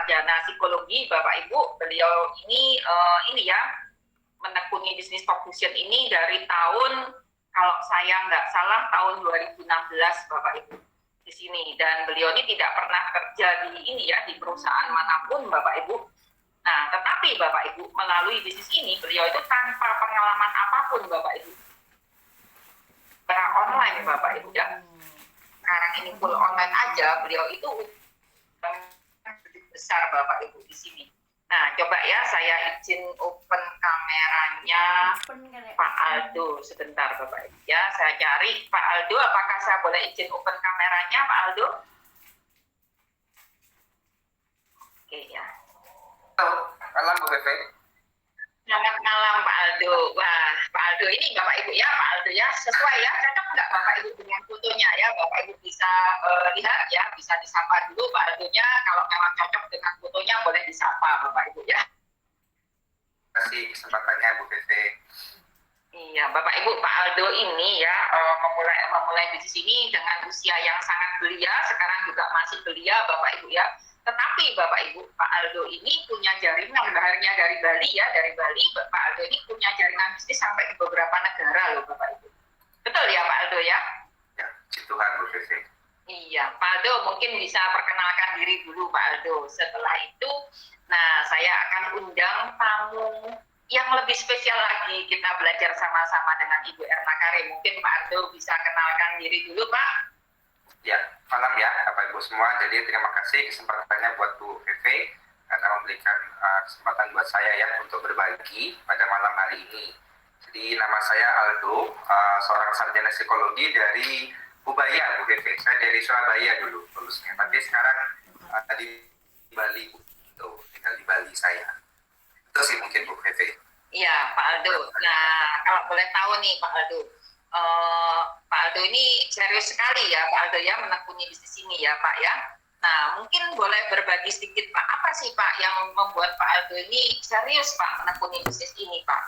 sarjana psikologi, Bapak Ibu. Beliau ini ya menekuni bisnis talk fusion ini dari tahun, kalau saya nggak salah, tahun 2016, Bapak Ibu di sini. Dan beliau ini tidak pernah kerja di ini ya, di perusahaan manapun, Bapak Ibu. Nah, tetapi Bapak Ibu, melalui bisnis ini, beliau itu tanpa pengalaman apapun, Bapak Ibu. Secara online, Bapak Ibu ya. Sekarang ini full online aja, beliau itu besar, Bapak Ibu di sini. Nah, coba ya saya izin open kameranya Pak Aldo sebentar, Bapak Ibu ya. Saya cari Pak Aldo, apakah saya boleh izin open kameranya, Pak Aldo? Oke ya. Halo, malam Bu Feve. Selamat malam Pak Aldo. Wah, Pak Aldo ini Bapak Ibu ya, Pak Aldo ya, sesuai ya, cocok nggak Bapak Ibu dengan fotonya ya? Bapak Ibu bisa lihat ya, bisa disapa dulu Pak Aldonya. Kalau memang cocok dengan fotonya boleh disapa Bapak Ibu ya. Terima kasih kesempatannya Bu Feve. Iya, Bapak Ibu, Pak Aldo ini ya memulai bisnis ini dengan usia yang sangat belia, sekarang juga masih belia Bapak Ibu ya. Tetapi Bapak Ibu, Pak Aldo ini punya jaringan, baharnya dari Bali ya, dari Bali. Pak Aldo ini punya jaringan bisnis sampai di beberapa negara loh Bapak Ibu. Betul ya Pak Aldo ya? Ya, puji Tuhan Bu Feve. Iya, Pak Aldo mungkin bisa perkenalkan diri dulu Pak Aldo. Setelah itu, nah saya akan undang tamu yang lebih spesial lagi, kita belajar sama-sama dengan Ibu Erna Karim. Mungkin Pak Aldo bisa kenalkan diri dulu Pak. Ya, malam ya Bapak Ibu semua. Jadi terima kasih kesempatannya buat Bu Feve karena memberikan kesempatan buat saya ya untuk berbagi pada malam hari ini. Jadi nama saya Aldo, seorang sarjana psikologi dari Ubaya Bu Feve. Saya dari Surabaya dulu lulusnya, tapi sekarang di Bali Bu. Tuh, tinggal di Bali saya. Itu sih mungkin Bu Feve. Iya Pak Aldo. Nah kalau boleh tahu nih Pak Aldo, Pak Aldo ini serius sekali ya Pak Aldo ya menekuni bisnis ini ya Pak ya. Nah mungkin boleh berbagi sedikit Pak, apa sih Pak yang membuat Pak Aldo ini serius Pak menekuni bisnis ini Pak?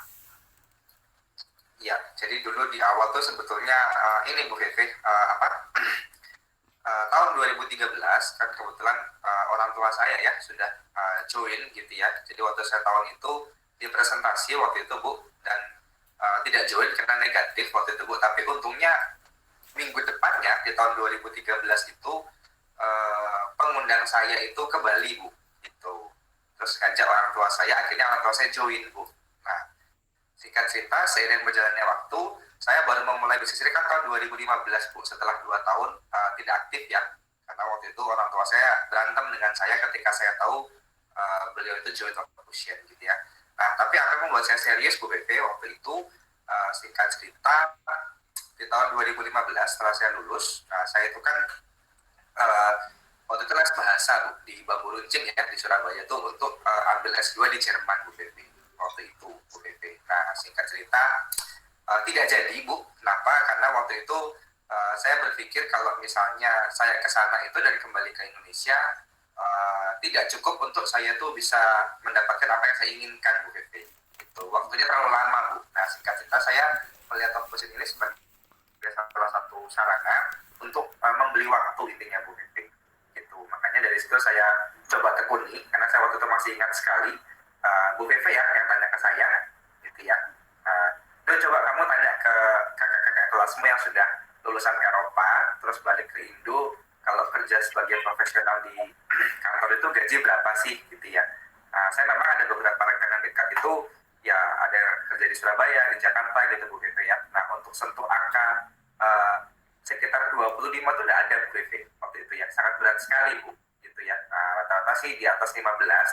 Ya, jadi dulu di awal tuh sebetulnya ini Bu Feve, tahun 2013 kan kebetulan orang tua saya ya sudah join gitu ya. Jadi waktu saya tahun itu di presentasi waktu itu Bu, dan tidak join karena negatif waktu itu Bu, tapi untungnya minggu depannya di tahun 2013 itu pengundang saya itu ke Bali Bu gitu. Terus ngajak orang tua saya, akhirnya orang tua saya join Bu. Nah, singkat cerita seiring berjalannya waktu saya baru memulai bisnis ini kan tahun 2015 Bu, setelah 2 tahun tidak aktif ya, karena waktu itu orang tua saya berantem dengan saya ketika saya tahu beliau itu join talk fusion gitu ya. Nah, tapi apa yang membuat saya serius Bu Feve waktu itu, singkat cerita di tahun 2015 setelah saya lulus, saya itu kan waktu itu les bahasa Bu, di Bambu Runcing ya di Surabaya itu untuk ambil S2 di Jerman Bu Feve waktu itu Bu Feve. Nah, singkat cerita tidak jadi Bu. Kenapa? Karena waktu itu saya berpikir kalau misalnya saya ke sana itu dan kembali ke Indonesia tidak cukup untuk saya tuh bisa mendapatkan apa yang saya inginkan Bu Feve. Itu waktunya terlalu lama Bu. Nah, singkat cerita saya melihat talk fusion ini sebagai salah satu sarana untuk membeli waktu intinya Bu Feve. Gitu. Makanya dari situ saya coba tekuni karena saya waktu itu masih ingat sekali Bu Feve ya yang tanya ke saya gitu ya. Coba kamu tanya ke kakak-kakak kelasmu yang sudah lulusan Eropa terus balik ke Indo, kalau kerja sebagai profesional di kantor itu gaji berapa sih gitu ya. Saya memang ada beberapa rekan yang dekat itu ya, ada yang kerja di Surabaya, di Jakarta gitu Bu Feve ya. Nah, untuk sentuh angka sekitar 25 itu udah ada Bu Feve waktu itu ya, sangat berat sekali Bu gitu ya. Rata-rata sih di atas 15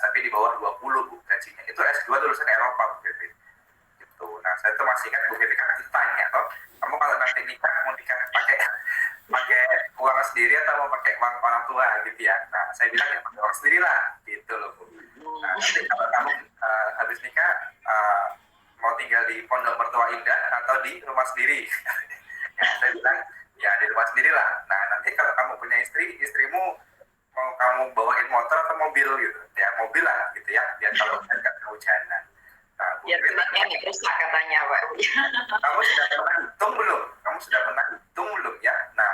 tapi di bawah 20 Bu gajinya. Itu S2 lulusan Eropa Bu Feve gitu. Nah, saya tuh masih ingat Bu Feve kan ditanya toh, kamu kalau nanti nikah mau nikah pakai uang sendiri atau mau pakai uang orang tua gitu ya. Nah, saya bilang ya pakai uang sendiri lah gitu loh Bu. Nah, nanti kalau kamu habis nikah mau tinggal di pondok mertua indah atau di rumah sendiri. Ya, saya bilang ya di rumah sendiri lah. Nah, nanti kalau kamu punya istri, istrimu mau kamu bawain motor atau mobil gitu ya, mobil lah gitu ya, biar kalau nggak kehujanan. Nah, Ya, tempatnya nggak rusak katanya Pak. Kamu sudah pernah hitung belum? Kamu sudah pernah hitung belum ya? Nah,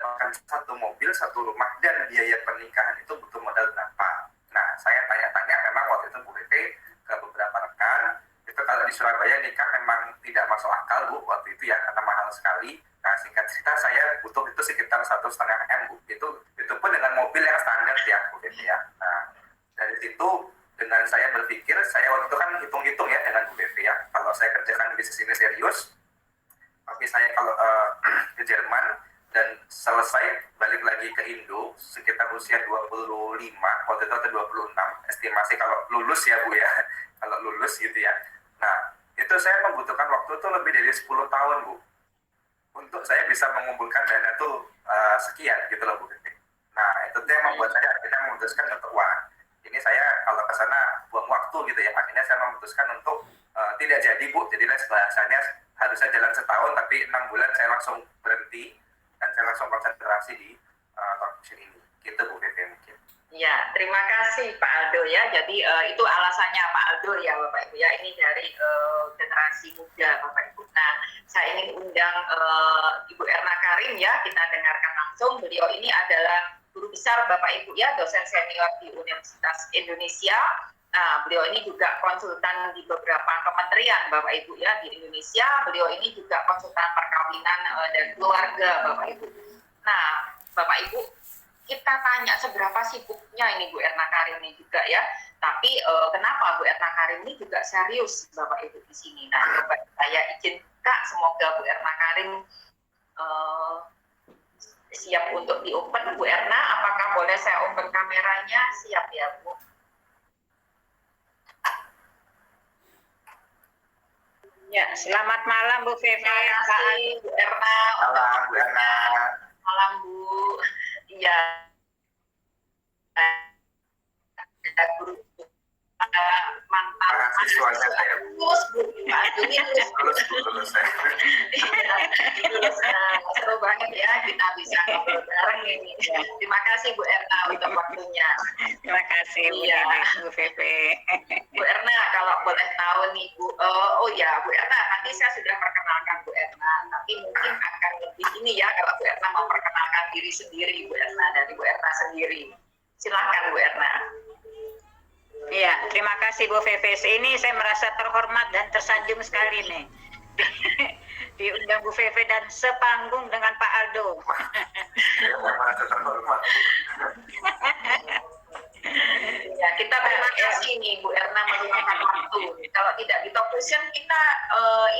1 mobil, satu rumah, dan biaya pernikahan itu butuh modal berapa. Nah, saya tanya-tanya memang waktu itu Bu Pepe ke beberapa rekan, itu kalau di Surabaya nikah memang tidak masuk akal Bu waktu itu ya, karena mahal sekali. Nah, singkat cerita saya butuh itu sekitar 1,5 M Bu. Itu pun dengan mobil yang standar ya Bu Pepe ya. Nah, dari situ dengan saya berpikir, saya waktu itu kan hitung-hitung ya dengan Bu Pepe ya, kalau saya kerjakan bisnis ini serius, tapi saya kalau ke Jerman dan selesai balik lagi ke Indo sekitar usia 25, waktu itu ada 26, estimasi kalau lulus ya Bu ya, kalau lulus gitu ya. Nah, itu saya membutuhkan waktu itu lebih dari 10 tahun Bu, untuk saya bisa mengumpulkan dana tuh sekian gitu loh Bu Pepe. Nah, itu tuh yang membuat saya akhirnya memutuskan untuk, wah, ini saya kalau ke sana buang waktu gitu ya. Akhirnya saya memutuskan untuk tidak jadi Bu, jadilah bahasanya harusnya jalan setahun, tapi 6 bulan saya langsung berhenti dan saya langsung konsentrasi di talk ini. Gitu Bu Pepe mungkin. Ya, terima kasih Pak Aldo ya. Jadi itu alasannya Pak Aldo ya Bapak Ibu ya. Ini dari generasi muda Bapak Ibu. Nah, saya ingin undang Ibu Erna Karim ya. Kita dengarkan langsung. Beliau ini adalah guru besar Bapak Ibu ya, dosen senior di Universitas Indonesia. Nah, beliau ini juga konsultan di beberapa kementerian Bapak Ibu ya di Indonesia. Beliau ini juga konsultan perkawinan dan keluarga Bapak Ibu. Nah, Bapak Ibu, kita tanya seberapa sibuknya ini Bu Erna Karim ini juga ya. Tapi kenapa Bu Erna Karim ini juga serius Bapak Ibu di sini. Nah, coba saya izin Kak, semoga Bu Erna Karim siap untuk di-open. Bu Erna, apakah boleh saya open kameranya? Siap ya Bu. Ya, selamat malam Bu Fefe. Terima kasih Bu Erna. Malam Bu Erna. Malam Bu. Iya. Guru mantan Mahasiswanya saya. lulus Bu. Pak Juni Lulus saya. lulus. Seru banget ya kita bisa ngobrol bareng ini. Terima kasih Bu Erna untuk waktunya. Terima kasih Bu Iya. Nini, Bu Fefe. Bu Erna, kalau boleh tahu nih Bu, oh ya Bu Erna, tadi saya sudah perkenalkan Bu Erna, tapi mungkin akan lebih ini ya kalau Bu Erna mau perkenalkan diri sendiri Bu Erna, dari Bu Erna sendiri. Silahkan Bu Erna. Iya, terima kasih Bu Fefe. Ini saya merasa terhormat dan tersanjung sekali nih. Diundang Bu Fefe dan sepanggung dengan Pak Aldo. Saya merasa terhormat. Ya, kita terima kasih nih Bu Erna meluangkan waktu. Kalau tidak di Talk Vision kita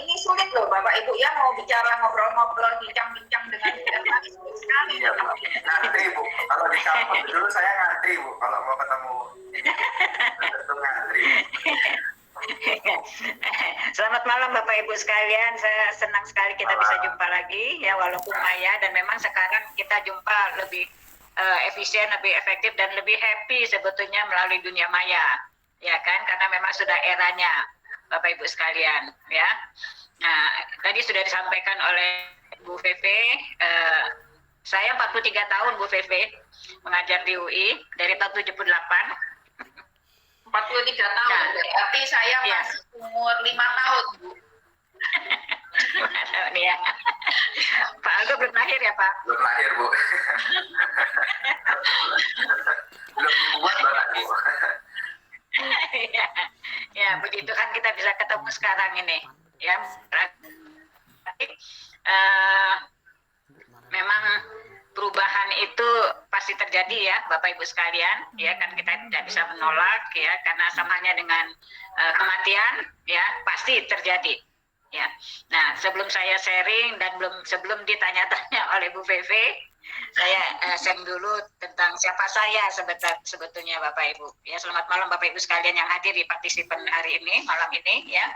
ini sulit loh Bapak Ibu ya mau bicara ngobrol-ngobrol bincang-bincang dengan Bu Erna sulit sekali. Iya Bu, ngantri Bu. Kalau di kampus dulu saya ngantri Bu, kalau mau ketemu itu ngantri. Selamat malam Bapak Ibu sekalian. Saya senang sekali kita bisa jumpa lagi ya, walaupun maya, dan memang sekarang kita jumpa lebih efisien, lebih efektif dan lebih happy sebetulnya melalui dunia maya, ya kan? Karena memang sudah eranya Bapak Ibu sekalian, ya. Nah, tadi sudah disampaikan oleh Bu Fefe, saya 43 tahun Bu Fefe mengajar di UI dari tahun 78. 43 tahun, Nah, berarti saya iya. masih umur 5 tahun Bu. Ya. Pak Aldo belum lahir ya Pak? Belum lahir Bu. Belum dibuat banget Bu. Ya, begitu kan kita bisa ketemu sekarang ini, ya. Memang perubahan itu pasti terjadi ya, Bapak Ibu sekalian, ya kan, kita tidak bisa menolak ya, karena samanya dengan kematian, ya pasti terjadi. Ya, nah sebelum saya sharing dan sebelum ditanya-tanya oleh Bu Fefe, saya sharing dulu tentang siapa saya sebetulnya Bapak Ibu. Ya, selamat malam Bapak Ibu sekalian yang hadir di partisipan hari ini, malam ini ya.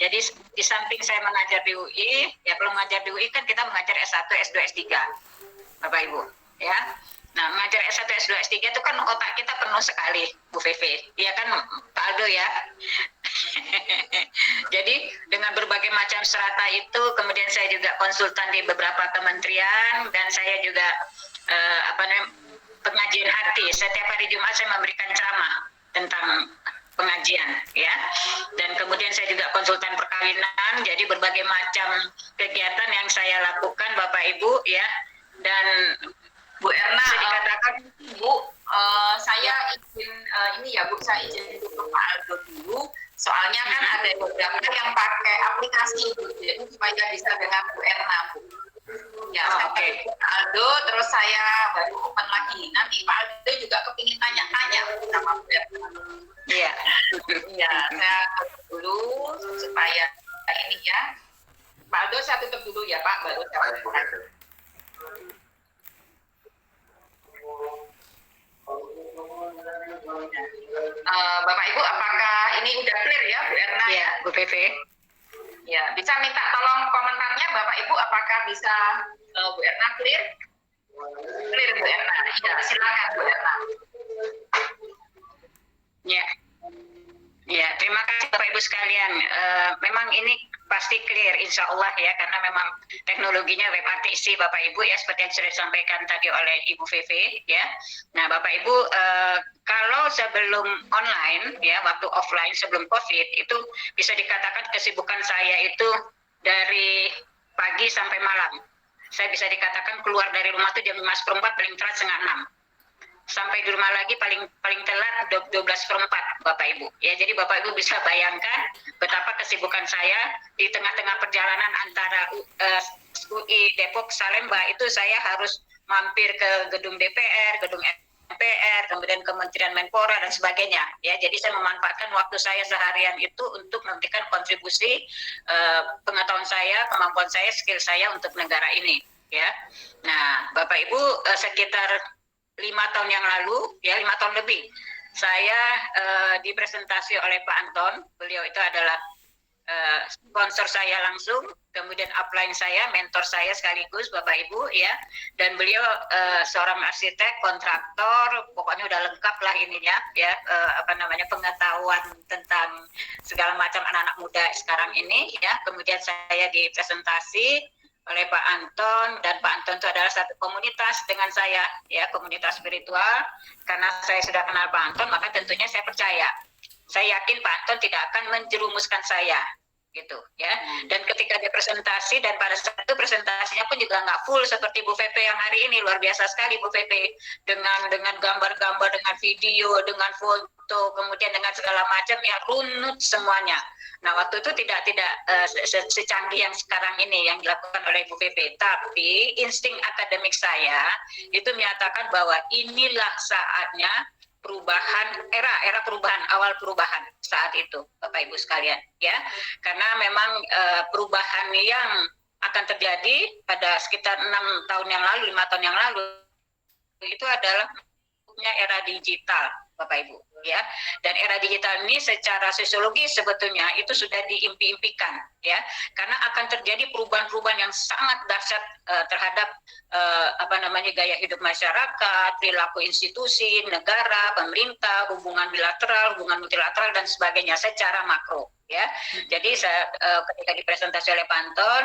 Jadi di samping saya mengajar di UI, ya kalau mengajar di UI kan kita mengajar S1, S2, S3, Bapak Ibu. Ya, nah mengajar S1, S2, S3 itu kan otak kita penuh sekali, Bu Fefe. Iya kan Pak Aldo ya. Jadi dengan berbagai macam strata itu, kemudian saya juga konsultan di beberapa kementerian, dan saya juga pengajian hati. Setiap hari Jumat saya memberikan ceramah tentang pengajian, ya. Dan kemudian saya juga konsultan perkawinan. Jadi berbagai macam kegiatan yang saya lakukan Bapak Ibu, ya. Dan Bu Erna, Bisa dikatakan Bu, saya izin ini ya Bu, saya izin ke Pak Aldo dulu. Soalnya kan ada beberapa yang pakai aplikasi Bu, jadi supaya bisa dengan Bu Erna Bu. Ya, oke. Pak Aldo, terus saya baru open lagi. Nanti Pak Aldo juga kepingin tanya-tanya sama Bu Erna. Iya. Ya, saya tutup dulu supaya ini ya. Pak Aldo saya tutup dulu ya Pak, baru saya Baik, Bu Pepe. Bapak Ibu, apakah ini udah clear ya Bu Erna? Iya, Bu Pepe. Ya, bisa minta tolong komentarnya Bapak Ibu, apakah bisa Bu Erna clear? Clear Bu Erna. Ya, silakan Bu Erna. Ya. Ya, terima kasih Bapak Ibu sekalian. Memang ini pasti clear insya Allah ya, karena memang teknologinya web sih Bapak Ibu ya, seperti yang sudah disampaikan tadi oleh Ibu Vivi ya. Nah Bapak Ibu, kalau sebelum online ya, waktu offline sebelum COVID itu bisa dikatakan kesibukan saya itu dari pagi sampai malam. Saya bisa dikatakan keluar dari rumah itu jam 5:04, paling telat 5:30. Sampai di rumah lagi paling telat 12:04 Bapak Ibu ya. Jadi Bapak Ibu bisa bayangkan betapa kesibukan saya di tengah-tengah perjalanan antara UI Depok Salemba itu saya harus mampir ke gedung DPR, gedung MPR, kemudian Kementerian Menpora dan sebagainya ya. Jadi saya memanfaatkan waktu saya seharian itu untuk memberikan kontribusi pengetahuan saya, kemampuan saya, skill saya untuk negara ini ya. Nah Bapak Ibu, sekitar 5 tahun yang lalu, ya 5 tahun lebih, saya dipresentasi oleh Pak Anton. Beliau itu adalah sponsor saya langsung, kemudian upline saya, mentor saya sekaligus Bapak Ibu ya. Dan beliau seorang arsitek, kontraktor, pokoknya udah lengkap lah ininya ya, pengetahuan tentang segala macam anak-anak muda sekarang ini ya. Kemudian saya dipresentasi oleh Pak Anton, dan Pak Anton itu adalah satu komunitas dengan saya ya, komunitas spiritual. Karena saya sudah kenal Pak Anton, maka tentunya saya percaya, saya yakin Pak Anton tidak akan menjerumuskan saya gitu ya. Dan ketika dia presentasi, dan pada saat itu presentasinya pun juga nggak full seperti Bu Pepe yang hari ini, luar biasa sekali Bu Pepe, dengan gambar-gambar, dengan video, dengan foto, kemudian dengan segala macam ya, runut semuanya. Nah waktu itu tidak secanggih yang sekarang ini yang dilakukan oleh Bu Pepe, tapi insting akademik saya itu menyatakan bahwa inilah saatnya perubahan, era perubahan, awal perubahan saat itu Bapak Ibu sekalian ya. Karena memang perubahan yang akan terjadi pada sekitar 6 tahun yang lalu, 5 tahun yang lalu itu adalah era digital Bapak Ibu ya. Dan era digital ini secara sosiologis sebetulnya itu sudah diimpi-impikan ya, karena akan terjadi perubahan-perubahan yang sangat dahsyat terhadap gaya hidup masyarakat, perilaku institusi, negara, pemerintah, hubungan bilateral, hubungan multilateral dan sebagainya secara makro ya. Jadi saya ketika dipresentasi oleh Pak Anton,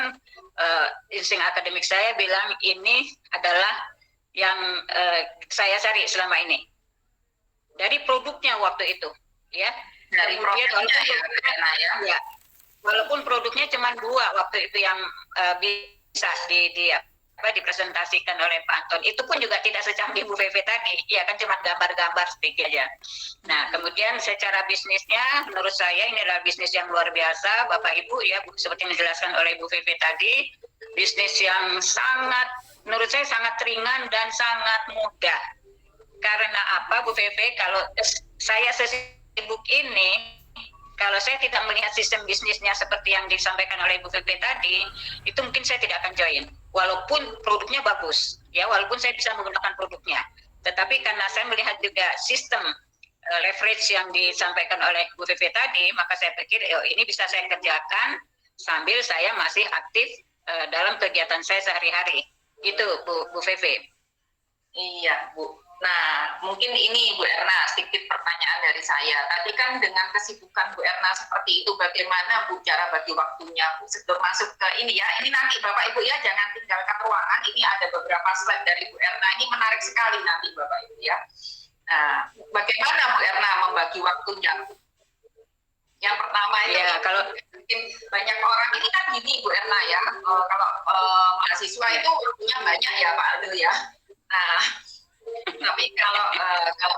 insting akademik saya bilang ini adalah yang saya cari selama ini dari produknya waktu itu ya. Dari produknya ya. Walaupun produknya cuma 2 waktu itu yang bisa dipresentasikan oleh Pak Anton, itu pun juga tidak secanggih Bu Vivi tadi ya, kan cuma gambar-gambar sedikit aja. Nah kemudian secara bisnisnya menurut saya ini adalah bisnis yang luar biasa Bapak Ibu ya, seperti yang dijelaskan oleh Bu Vivi tadi, bisnis yang sangat, menurut saya sangat ringan dan sangat mudah. Karena apa Bu Vivi, kalau saya sesibuk ini, kalau saya tidak melihat sistem bisnisnya seperti yang disampaikan oleh Bu Vivi tadi, itu mungkin saya tidak akan join. Walaupun produknya bagus, ya, walaupun saya bisa menggunakan produknya. Tetapi karena saya melihat juga sistem leverage yang disampaikan oleh Bu Vivi tadi, maka saya pikir ini bisa saya kerjakan sambil saya masih aktif dalam kegiatan saya sehari-hari. Gitu Bu Vivi. Iya Bu. Nah, mungkin ini Bu Erna, sedikit pertanyaan dari saya. Tadi kan dengan kesibukan Bu Erna seperti itu, bagaimana Bu cara bagi waktunya Bu? Sebelum masuk ke ini ya, ini nanti Bapak Ibu ya, jangan tinggalkan ruangan. Ini ada beberapa slide dari Bu Erna, ini menarik sekali nanti Bapak Ibu ya. Nah, bagaimana Bu Erna membagi waktunya? Yang pertama itu ya, kalau mungkin banyak orang ini kan gini Bu Erna ya, kalau mahasiswa itu waktunya banyak ya Pak Aldo ya. Nah, tapi kalau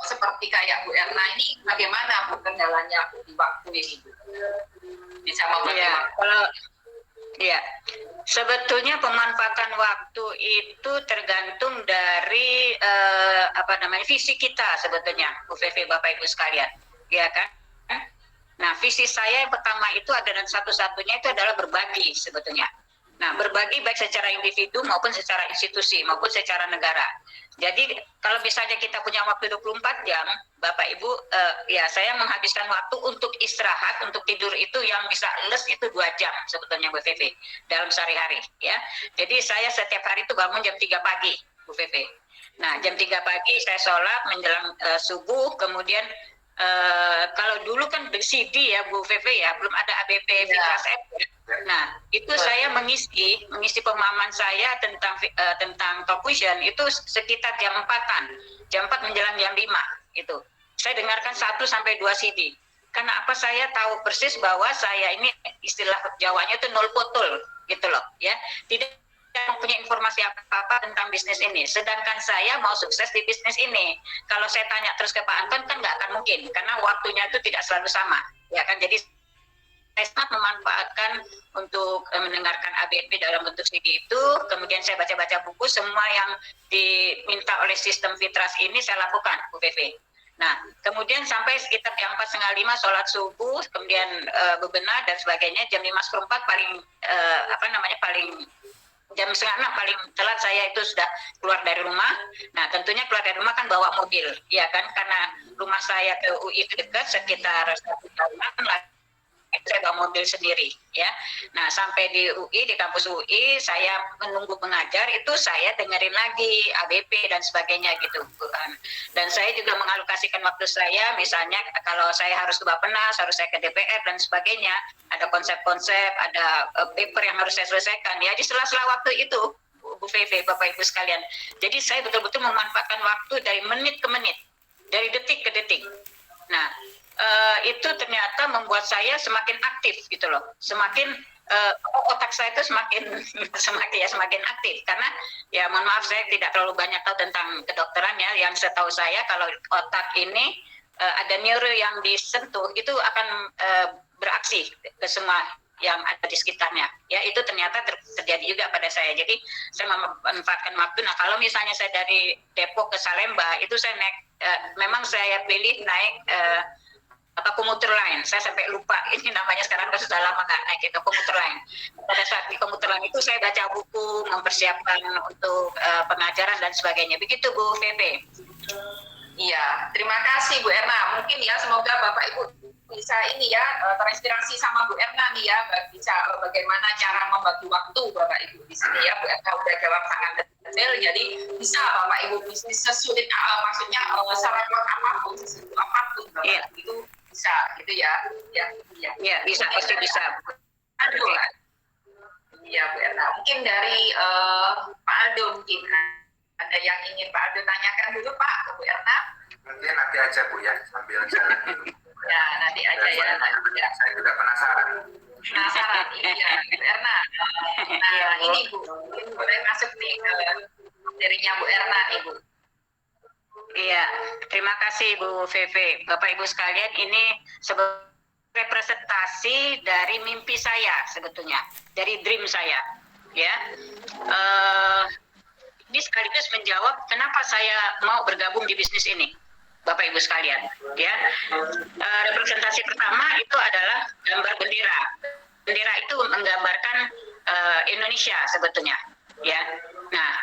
seperti kayak Bu Erna ini, bagaimana Bu kendalanya Bu, di waktu ini Bu? Bisa membagi Iya, waktu? kalau ya, sebetulnya pemanfaatan waktu itu tergantung dari visi kita sebetulnya, Bu Fefe, Bapak Ibu sekalian, ya kan? Nah, visi saya yang pertama itu adalah satu-satunya itu adalah berbagi sebetulnya. Nah, berbagi baik secara individu maupun secara institusi maupun secara negara. Jadi kalau misalnya kita punya waktu 24 jam, Bapak Ibu, ya saya menghabiskan waktu untuk istirahat, untuk tidur itu yang bisa les itu 2 jam sebetulnya Bu Fefe dalam sehari-hari ya. Jadi saya setiap hari itu bangun jam 3 pagi Bu Fefe. Nah, jam 3 pagi saya sholat menjelang subuh, kemudian kalau dulu kan di CD ya Bu Fefe ya, belum ada ABP Fitras App. Nah, itu saya mengisi pemahaman saya tentang talk vision itu sekitar jam 4-an. Jam 4 menjelang jam 5 itu. Saya dengarkan 1 sampai 2 CD. Karena apa, saya tahu persis bahwa saya ini istilah Jawanya itu nol potul gitu loh ya. Tidak punya informasi apa-apa tentang bisnis ini. Sedangkan saya mau sukses di bisnis ini. Kalau saya tanya terus ke Pak Anton kan nggak akan mungkin karena waktunya itu tidak selalu sama. Ya kan, jadi saya sangat memanfaatkan untuk mendengarkan ABP dalam bentuk CD itu, kemudian saya baca-baca buku, semua yang diminta oleh sistem Fitras ini saya lakukan, Bu Fefe. Nah, kemudian sampai sekitar jam 4:30 sholat subuh, kemudian bebenah dan sebagainya, jam 5:04 paling jam 5:30 paling telat saya itu sudah keluar dari rumah. Nah, tentunya keluar dari rumah kan bawa mobil, ya kan, karena rumah saya ke UI itu dekat sekitar 1 jaman lah. Saya bawa mobil sendiri ya. Nah, sampai di UI, di kampus UI, saya menunggu pengajar itu saya dengerin lagi ABP dan sebagainya gitu. Dan saya juga mengalokasikan waktu saya, misalnya kalau saya harus ke Bappenas, harus saya ke DPR dan sebagainya, ada konsep-konsep, ada paper yang harus saya selesaikan ya di sela-sela waktu itu, Bu Fefe, Bapak Ibu sekalian. Jadi saya betul-betul memanfaatkan waktu dari menit ke menit, dari detik ke detik. Nah, itu ternyata membuat saya semakin aktif gitu loh, semakin otak saya itu semakin aktif karena ya mohon maaf saya tidak terlalu banyak tahu tentang kedokteran ya. Yang setahu saya kalau otak ini ada neuro yang disentuh itu akan beraksi ke semua yang ada di sekitarnya ya, itu ternyata terjadi juga pada saya. Jadi saya memanfaatkan waktu. Nah, kalau misalnya saya dari Depok ke Salemba itu saya naik memang saya pilih naik komuter lain. Saya sampai lupa ini namanya sekarang, sudah lama nggak naik ke komuter lain. Pada saat di komuter lain itu saya baca buku, mempersiapkan untuk pengajaran dan sebagainya. Begitu Bu Febe. Iya, terima kasih Bu Erna. Mungkin ya semoga Bapak Ibu bisa ini ya terinspirasi sama Bu Erna nih ya, bisa bagaimana cara membagi waktu Bapak Ibu di sini ya. Bu Erna udah jawab sangat detail, jadi bisa Bapak Ibu bisnis sesulit maksudnya syarat apapun, sesulit apapun Bapak Ibu bisa gitu ya. Ya, bisa, pasti bisa. Aduh. Iya Bu Erna. Mungkin dari Pak Aldo mungkin ada yang ingin Pak Aldo tanyakan dulu Pak ke Bu Erna? Mungkin nanti aja Bu ya, sambil jalan dulu. Ya, nanti aja ya. Saya juga penasaran. Iya Bu Erna. Nah, ini Bu, boleh masuk nih ke materinya Bu Erna nih Bu. Iya, terima kasih Bu Feve. Bapak Ibu sekalian, ini sebagai representasi dari mimpi saya sebetulnya, dari dream saya ya. Ini sekaligus menjawab kenapa saya mau bergabung di bisnis ini, Bapak Ibu sekalian ya. Representasi pertama itu adalah gambar bendera. Bendera itu menggambarkan Indonesia sebetulnya ya. Nah,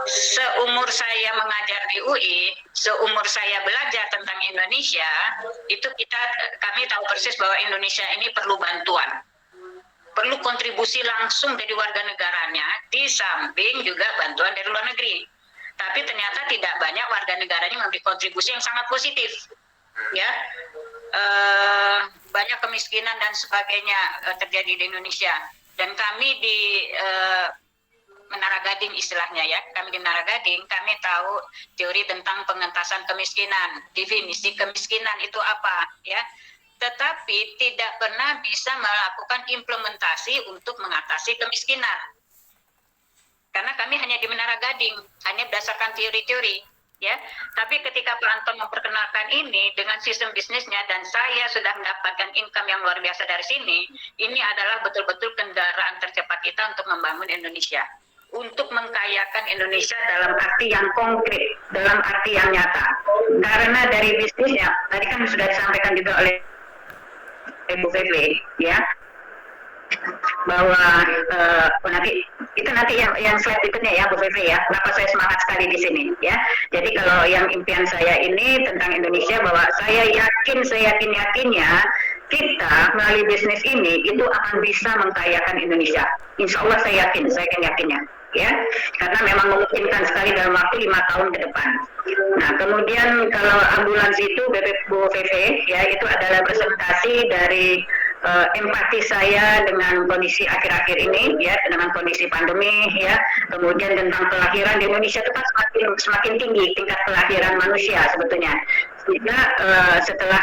seumur saya mengajar di UI, seumur saya belajar tentang Indonesia, itu kami tahu persis bahwa Indonesia ini perlu bantuan, perlu kontribusi langsung dari warga negaranya, di samping juga bantuan dari luar negeri. Tapi ternyata tidak banyak warga negaranya memberi kontribusi yang sangat positif, ya. Banyak kemiskinan dan sebagainya terjadi di Indonesia. Dan kami di Menara Gading istilahnya ya, kami di Menara Gading, kami tahu teori tentang pengentasan kemiskinan, definisi kemiskinan itu apa ya, tetapi tidak pernah bisa melakukan implementasi untuk mengatasi kemiskinan. karena kami hanya di Menara Gading, hanya berdasarkan teori-teori, ya. Tapi ketika Pak Anton memperkenalkan ini dengan sistem bisnisnya dan saya sudah mendapatkan income yang luar biasa dari sini, ini adalah betul-betul kendaraan tercepat kita untuk membangun Indonesia, untuk mengkayakan Indonesia dalam arti yang konkret, dalam arti yang nyata. Karena dari bisnisnya, tadi kan sudah disampaikan juga oleh Bu Feve, ya, bahwa nanti yang slide berikutnya ya Bu Feve ya, kenapa saya semangat sekali di sini ya. Jadi kalau yang impian saya ini tentang Indonesia, bahwa saya yakinnya kita melalui bisnis ini itu akan bisa mengkayakan Indonesia. Insya Allah saya yakinnya ya, karena memang memungkinkan sekali dalam waktu 5 tahun ke depan. Nah, kemudian kalau ambulans itu Bu Feve ya, itu adalah presentasi dari empati saya dengan kondisi akhir-akhir ini ya, dengan kondisi pandemi ya, kemudian tentang kelahiran di Indonesia itu kan semakin tinggi tingkat kelahiran manusia sebetulnya. Sehingga setelah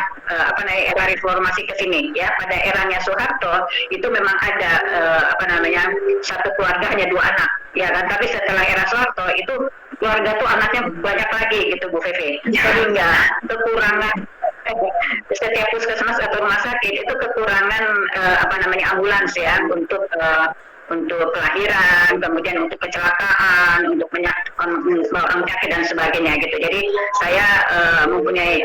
era reformasi ke sini ya, pada eranya Soeharto itu memang ada satu keluarga hanya 2 anak ya kan, tapi setelah era Soeharto itu keluarga tuh anaknya banyak lagi gitu Bu Feve, sehingga kekurangan setiap puskesmas atau rumah sakit itu kekurangan ambulans ya untuk kelahiran, kemudian untuk kecelakaan, untuk penyakit dan sebagainya gitu. Jadi saya mempunyai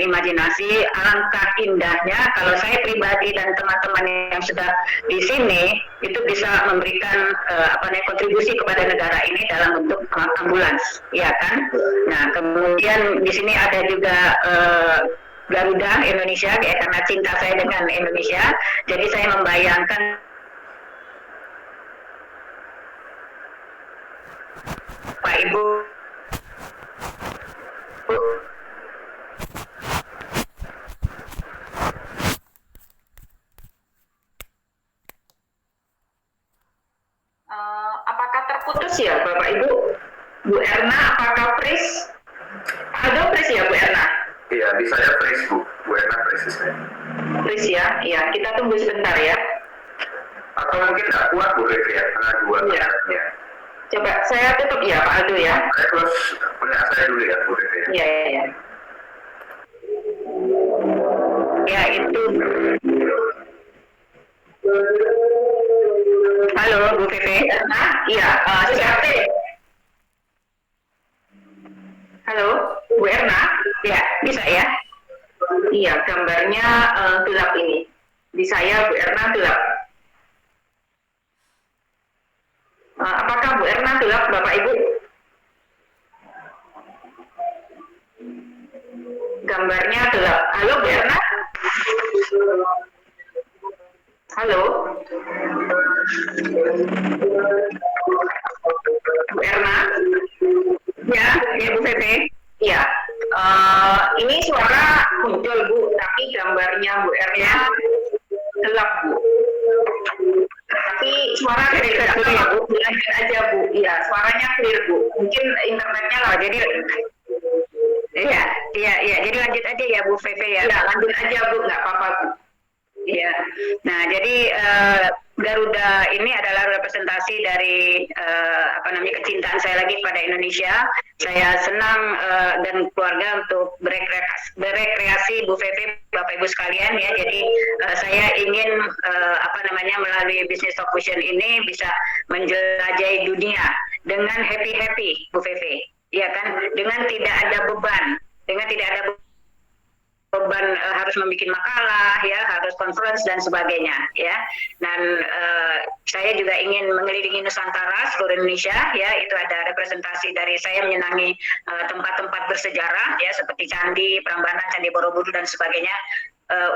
imajinasi alangkah indahnya kalau saya pribadi dan teman-teman yang sudah di sini itu bisa memberikan kontribusi kepada negara ini dalam bentuk ambulans, ya kan? Nah, kemudian di sini ada juga Garuda Indonesia ya, karena cinta saya dengan Indonesia, jadi saya membayangkan Pak Ibu apakah terputus ya Bapak Ibu? Bu Erna apakah freeze? Ada freeze ya Bu Erna? Iya, di saya freeze Bu Erna freeze saya. Freeze ya, iya, kita tunggu sebentar ya. Atau mungkin nggak kuat Bu Feve ya, karena 2 Iya. ya. Coba saya tutup ya Pak Aldo ya. Saya close punya saya dulu ya Bu Feve ya. Iya, iya. Ya itu. Halo Bu Feve. Iya, siapa? Halo, Bu Erna. Ya, bisa ya? Iya, gambarnya gelap ini. Di saya Bu Erna gelap. Apakah Bu Erna gelap, Bapak Ibu? Gambarnya gelap. Halo Bu Erna? Halo? Bu Erna? Ya, Bu Feve. Iya. Ini suara muncul Bu, tapi gambarnya Bu Erna gelap Bu. Tapi suara clear ya Bu, lanjut aja Bu. Iya, suaranya clear Bu. Mungkin internetnya lah. Jadi jadi lanjut aja ya Bu Feve ya. Iya, lanjut aja Bu, nggak apa-apa Bu. Iya. Nah, jadi Garuda ini adalah representasi dari kecintaan saya lagi pada Indonesia. Saya senang dan keluarga untuk berekreasi Bu Feve, Bapak Ibu sekalian ya. Jadi saya ingin melalui bisnis Talk Fusion ini bisa menjelajahi dunia dengan happy Bu Feve. Ya kan, dengan tidak ada beban, harus membuat makalah ya, harus conference dan sebagainya ya. Dan saya juga ingin mengelilingi Nusantara, seluruh Indonesia ya. Itu ada representasi dari saya menyenangi tempat-tempat bersejarah ya, seperti Candi Prambanan, Candi Borobudur dan sebagainya,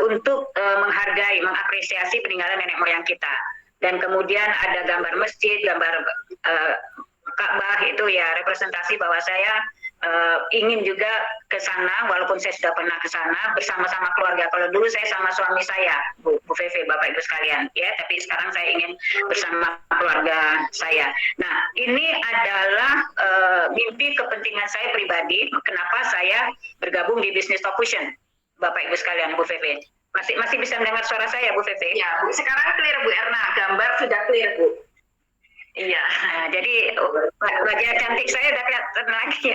untuk menghargai, mengapresiasi peninggalan nenek moyang kita. Dan kemudian ada gambar masjid, gambar Ka'bah, itu ya representasi bahwa saya ingin juga ke sana, walaupun saya sudah pernah ke sana bersama-sama keluarga. Kalau dulu saya sama suami saya, Bu Feve, Bapak Ibu sekalian, ya. Tapi sekarang saya ingin bersama keluarga saya. Nah, ini adalah mimpi kepentingan saya pribadi. Kenapa saya bergabung di bisnis Talk Fusion, Bapak Ibu sekalian, Bu Feve. Masih bisa mendengar suara saya, Bu Feve? Ya, Bu. Sekarang clear Bu Erna, gambar sudah clear Bu. Iya. Nah, jadi wajah cantik saya udah kelihatan lagi.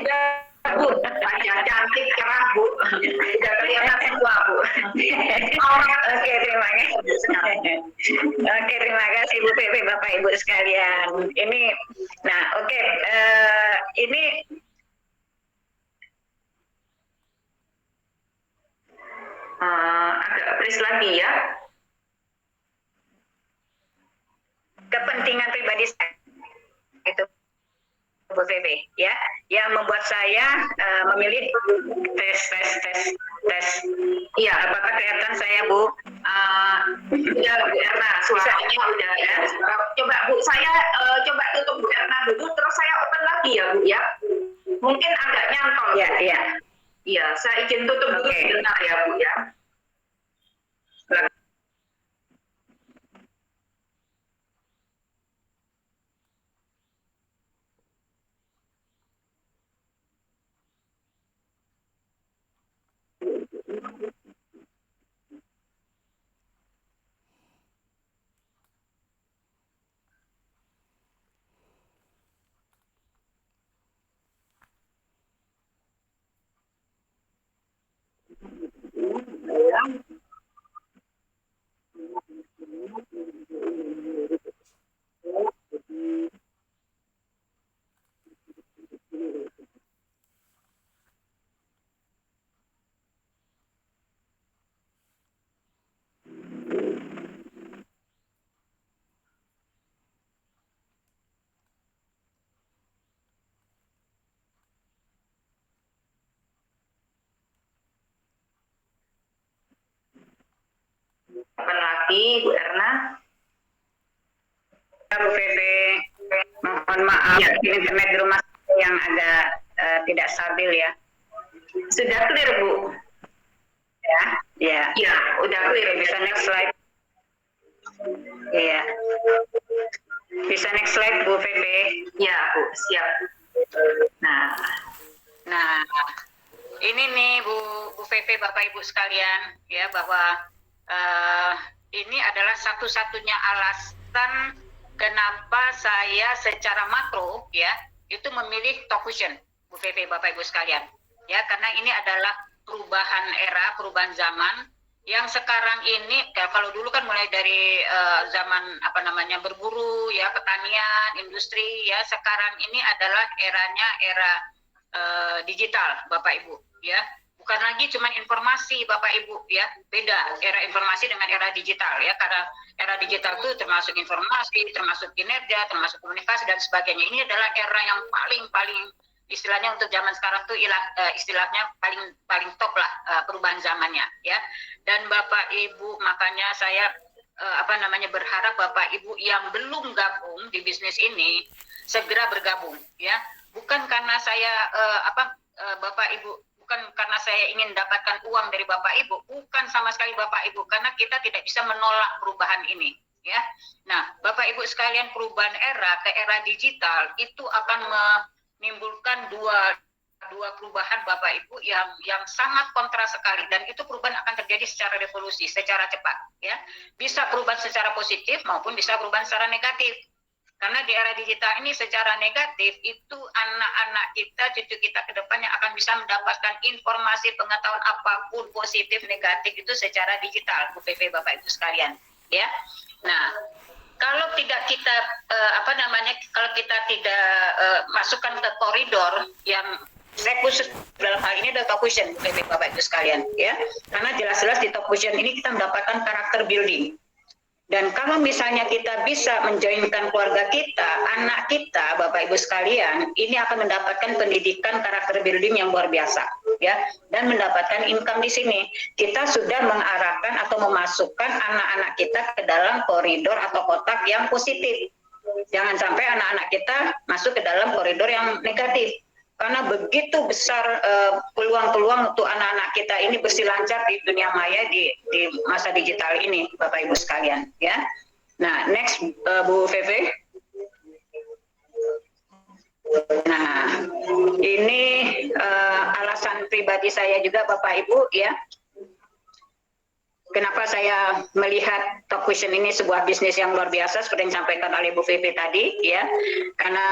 Bu, wajah cantik cerah Bu, udah kelihatan semua Bu. Oke, terima kasih. Oke, terima kasih Bu Pepe, Bapak Ibu sekalian. Ini, nah, oke, ini agak please lagi ya. kepentingan pribadi saya itu Bu Pepe, ya, yang membuat saya memilih tes. Iya, Apakah kelihatan saya Bu? udah Bu Erna, suaranya udah ya. Coba Bu, saya coba tutup Bu Erna dulu, terus saya open lagi ya Bu ya. Mungkin agak nyantol. Ya, iya. Iya, saya izin tutup dulu sebentar ya Bu ya. Kapan lagi Bu Erna? Bu Pepe, mohon maaf, internet di rumah yang agak tidak stabil ya. Sudah clear Bu? Ya, ya. Iya, udah clear. Bisa next slide. Iya. Bisa next slide Bu Pepe. Iya Bu, siap. Nah, ini nih Bu Pepe, Bapak Ibu sekalian, ya, bahwa ini adalah satu-satunya alasan kenapa saya secara makro ya itu memilih Talk Fusion, Bu Pepe, Bapak Ibu sekalian, ya, karena ini adalah perubahan era, perubahan zaman yang sekarang ini ya, kalau dulu kan mulai dari zaman berburu ya, petanian, industri ya, sekarang ini adalah eranya era digital Bapak Ibu ya, bukan lagi cuma informasi Bapak Ibu ya, beda era informasi dengan era digital ya, karena era digital itu termasuk informasi, termasuk kinerja, termasuk komunikasi dan sebagainya. Ini adalah era yang paling istilahnya untuk zaman sekarang tuh istilahnya paling top lah perubahan zamannya ya. Dan Bapak Ibu, makanya saya berharap Bapak Ibu yang belum gabung di bisnis ini segera bergabung ya. Bukan karena saya Bapak Ibu, bukan karena saya ingin dapatkan uang dari Bapak Ibu, bukan sama sekali Bapak Ibu, karena kita tidak bisa menolak perubahan ini ya. Nah, Bapak Ibu sekalian, perubahan era ke era digital itu akan menimbulkan dua perubahan Bapak Ibu yang sangat kontra sekali, dan itu perubahan akan terjadi secara revolusi, secara cepat ya. Bisa perubahan secara positif maupun bisa perubahan secara negatif. Karena di era digital ini secara negatif itu anak-anak kita, cucu kita ke depan yang akan bisa mendapatkan informasi, pengetahuan apapun positif negatif itu secara digital, Bu Pepe, Bapak Ibu sekalian ya. Nah, kalau tidak kita kalau kita tidak masukkan ke koridor yang saya khusus dalam hal ini adalah Talk Fusion, Bu Pepe, Bapak Ibu sekalian ya, karena jelas-jelas di Talk Fusion ini kita mendapatkan karakter building. Dan kalau misalnya kita bisa menjoinkan keluarga kita, anak kita, Bapak Ibu sekalian, ini akan mendapatkan pendidikan karakter building yang luar biasa, ya, dan mendapatkan income di sini. Kita sudah mengarahkan atau memasukkan anak-anak kita ke dalam koridor atau kotak yang positif. Jangan sampai anak-anak kita masuk ke dalam koridor yang negatif. Karena begitu besar peluang-peluang untuk anak-anak kita ini berselancar di dunia maya di masa digital ini, Bapak Ibu sekalian ya. Nah, next Bu Feve. Nah, ini alasan pribadi saya juga Bapak Ibu ya. kenapa saya melihat Top Vision ini sebuah bisnis yang luar biasa seperti yang disampaikan oleh Bu Vivi tadi, ya, karena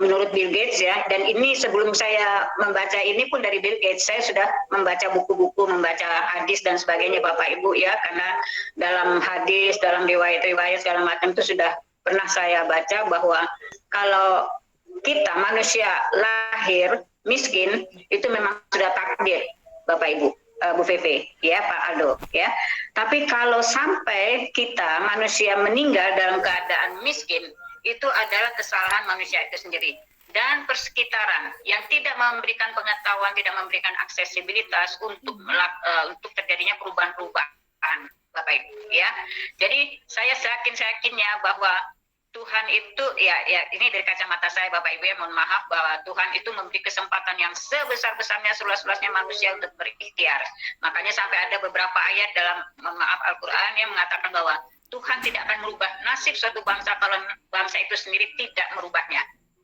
menurut Bill Gates, ya, dan ini sebelum saya membaca ini pun dari Bill Gates, saya sudah membaca buku-buku, membaca hadis dan sebagainya, Bapak Ibu, ya, karena dalam hadis, dalam riwayat-riwayat segala macam itu sudah pernah saya baca bahwa kalau kita manusia lahir miskin itu memang sudah takdir, Bapak Ibu, Bu Vivi, ya, Pak Aldo, ya. Tapi kalau sampai kita manusia meninggal dalam keadaan miskin, itu adalah kesalahan manusia itu sendiri. Dan persekitaran yang tidak memberikan pengetahuan, tidak memberikan aksesibilitas untuk terjadinya perubahan-perubahan, Bapak Ibu, ya. Jadi saya yakinnya bahwa Tuhan itu, ya ini dari kacamata saya, Bapak Ibu, ya, mohon maaf, bahwa Tuhan itu memberi kesempatan yang sebesar-besarnya, seluas-luasnya manusia untuk berikhtiar. Makanya sampai ada beberapa ayat dalam, mohon maaf, Al-Quran yang mengatakan bahwa Tuhan tidak akan merubah nasib suatu bangsa kalau bangsa itu sendiri tidak merubahnya,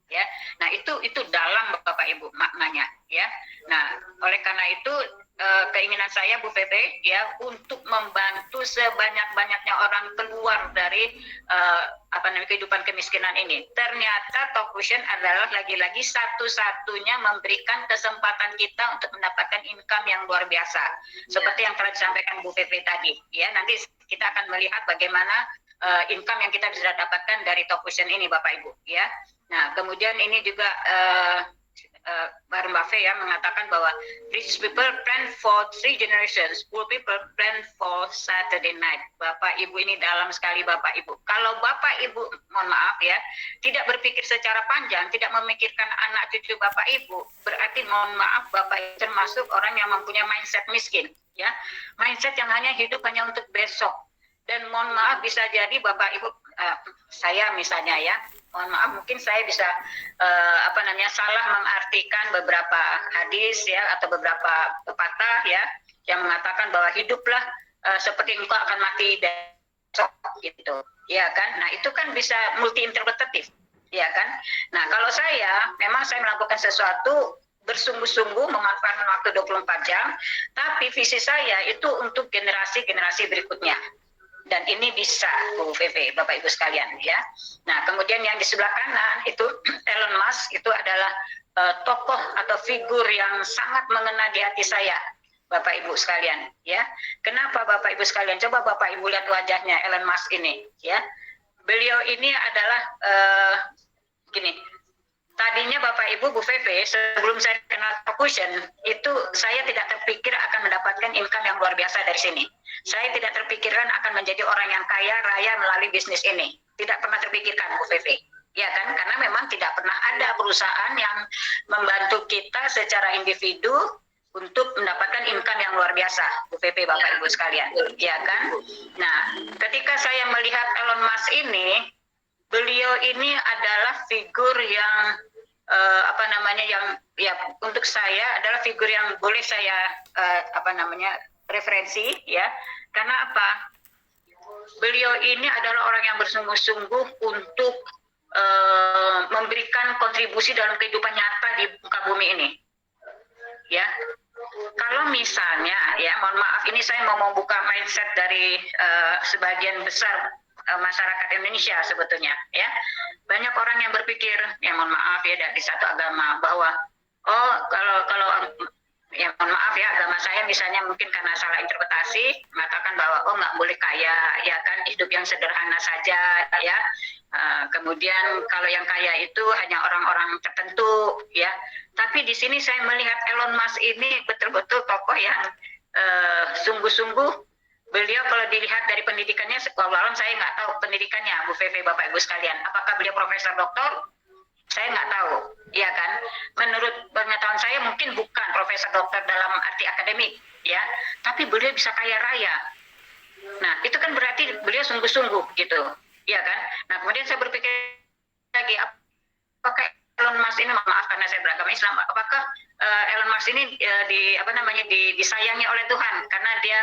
ya. Nah, itu dalam, Bapak Ibu, maknanya, ya. Nah, oleh karena itu keinginan saya, Bu Pepe, ya, untuk membantu sebanyak-banyaknya orang keluar dari kehidupan kemiskinan ini. Ternyata Top Vision adalah lagi-lagi satu-satunya memberikan kesempatan kita untuk mendapatkan income yang luar biasa. Seperti yang telah disampaikan Bu Pepe tadi, ya. Nanti kita akan melihat bagaimana income yang kita bisa dapatkan dari Top Vision ini, Bapak Ibu, ya. Nah, kemudian ini juga Warren Buffett, ya, mengatakan bahwa rich people plan for 3 generations, poor people plan for Saturday night. Bapak Ibu, ini dalam sekali, Bapak Ibu. Kalau Bapak Ibu, mohon maaf, ya, tidak berpikir secara panjang, tidak memikirkan anak cucu Bapak Ibu, berarti mohon maaf, Bapak Ibu termasuk orang yang mempunyai mindset miskin, ya, mindset yang hanya hidup hanya untuk besok. Dan mohon maaf, bisa jadi Bapak Ibu, saya misalnya, ya, mohon maaf, mungkin saya bisa salah mengartikan beberapa hadis, ya, atau beberapa pepatah, ya, yang mengatakan bahwa hiduplah seperti engkau akan mati besok, gitu, ya kan. Nah, itu kan bisa multi interpretatif, ya kan. Nah, kalau saya memang saya melakukan sesuatu bersungguh-sungguh memanfaatkan waktu 24 jam, tapi visi saya itu untuk generasi-generasi berikutnya. Dan ini bisa, Bu Vivi, Bapak Ibu sekalian, ya. Nah, kemudian yang di sebelah kanan itu Elon Musk, itu adalah tokoh atau figur yang sangat mengena di hati saya, Bapak Ibu sekalian, ya. Kenapa, Bapak Ibu sekalian? Coba Bapak Ibu lihat wajahnya Elon Musk ini, ya. Beliau ini adalah gini. Tadinya Bapak Ibu, Bu Vivi, sebelum saya kenal Top Vision, itu saya tidak terpikir akan mendapatkan income yang luar biasa dari sini. Saya tidak terpikirkan akan menjadi orang yang kaya raya melalui bisnis ini. Tidak pernah terpikirkan, Bu Vivi. Ya kan, karena memang tidak pernah ada perusahaan yang membantu kita secara individu untuk mendapatkan income yang luar biasa, Bu Vivi, Bapak Ibu sekalian. Ya kan? Nah, ketika saya melihat Elon Musk ini, beliau ini adalah figur yang yang ya untuk saya adalah figur yang boleh saya referensi, ya. Karena apa? Beliau ini adalah orang yang bersungguh-sungguh untuk memberikan kontribusi dalam kehidupan nyata di muka bumi ini, ya. Kalau misalnya, ya, mohon maaf, ini saya mau membuka mindset dari sebagian besar masyarakat Indonesia sebetulnya, ya. Banyak orang yang berpikir, ya mohon maaf, ya, dari satu agama bahwa kalau ya mohon maaf, ya, agama saya misalnya mungkin karena salah interpretasi mengatakan bahwa nggak boleh kaya, ya kan, hidup yang sederhana saja, ya. Kemudian kalau yang kaya itu hanya orang-orang tertentu, ya. Tapi di sini saya melihat Elon Musk ini betul-betul tokoh yang sungguh-sungguh. Beliau kalau dilihat dari pendidikannya, walau saya nggak tahu pendidikannya, Bu Vivi, Bapak Ibu sekalian. Apakah beliau profesor doktor? Saya nggak tahu, ya kan. Menurut pengetahuan saya mungkin bukan profesor doktor dalam arti akademik, ya. Tapi beliau bisa kaya raya. Nah, itu kan berarti beliau sungguh-sungguh, gitu, ya kan. Nah, kemudian saya berpikir lagi, apakah Elon Musk ini, maaf karena saya beragama Islam, apakah Elon Musk ini disayangi oleh Tuhan karena dia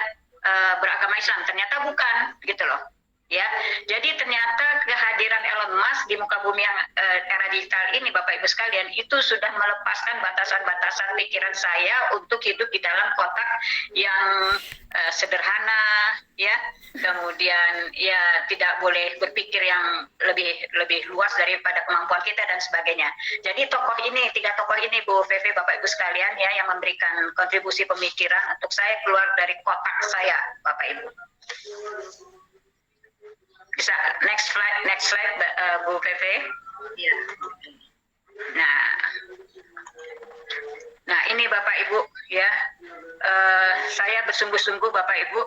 beragama Islam? Ternyata bukan, gitu loh, Ya, jadi ternyata kehadiran Elon Musk di muka bumi yang era digital ini, Bapak Ibu sekalian, itu sudah melepaskan batasan-batasan pikiran saya untuk hidup di dalam kotak yang sederhana, ya. Kemudian ya tidak boleh berpikir yang lebih luas daripada kemampuan kita dan sebagainya. Jadi tiga tokoh ini, Bu Feve, Bapak Ibu sekalian, ya, yang memberikan kontribusi pemikiran untuk saya keluar dari kotak saya, Bapak Ibu. Bisa next slide Bu Feve. Ya. Nah ini Bapak Ibu, ya, saya bersungguh-sungguh Bapak Ibu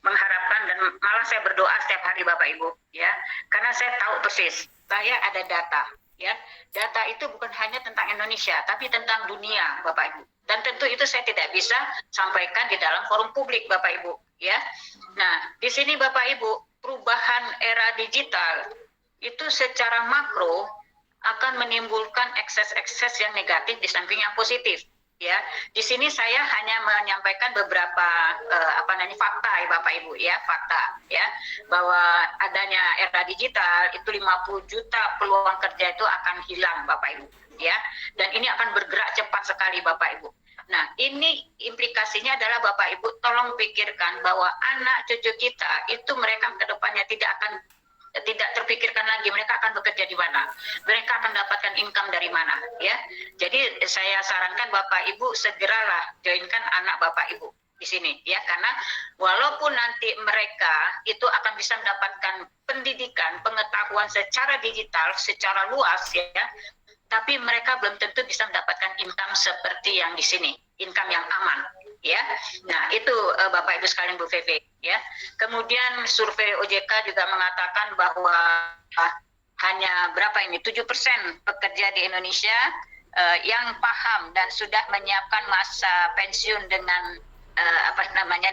mengharapkan dan malah saya berdoa setiap hari Bapak Ibu, ya, karena saya tahu persis saya ada data, ya, data itu bukan hanya tentang Indonesia tapi tentang dunia Bapak Ibu, dan tentu itu saya tidak bisa sampaikan di dalam forum publik Bapak Ibu, ya. Nah di sini Bapak Ibu, perubahan era digital itu secara makro akan menimbulkan ekses-ekses yang negatif di samping yang positif, ya. Di sini saya hanya menyampaikan beberapa fakta ya Bapak Ibu, ya, fakta, ya, bahwa adanya era digital itu 50 juta peluang kerja itu akan hilang Bapak Ibu, ya, dan ini akan bergerak cepat sekali Bapak Ibu. Nah, ini implikasinya adalah Bapak Ibu tolong pikirkan bahwa anak cucu kita itu mereka ke depannya tidak terpikirkan lagi mereka akan bekerja di mana, mereka akan dapatkan income dari mana, ya. Jadi saya sarankan Bapak Ibu segeralah joinkan anak Bapak Ibu di sini, ya, karena walaupun nanti mereka itu akan bisa mendapatkan pendidikan, pengetahuan secara digital, secara luas, ya, tapi mereka belum tentu bisa mendapatkan income seperti yang di sini, income yang aman, ya. Nah itu Bapak Ibu sekalian, Bu Feve, ya. Kemudian survei OJK juga mengatakan bahwa hanya 7% pekerja di Indonesia yang paham dan sudah menyiapkan masa pensiun dengan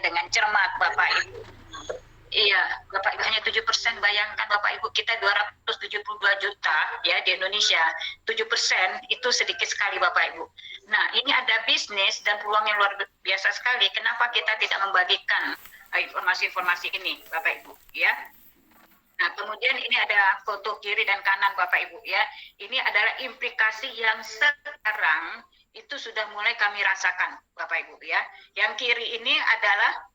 dengan cermat Bapak Ibu. Iya, Bapak Ibu, hanya 7%. Bayangkan Bapak Ibu, kita 272 juta ya di Indonesia. 7% itu sedikit sekali Bapak Ibu. Nah, ini ada bisnis dan peluang yang luar biasa sekali. Kenapa kita tidak membagikan informasi-informasi ini Bapak Ibu, ya? Nah, kemudian ini ada foto kiri dan kanan Bapak Ibu, ya. Ini adalah implikasi yang sekarang itu sudah mulai kami rasakan Bapak Ibu, ya. Yang kiri ini adalah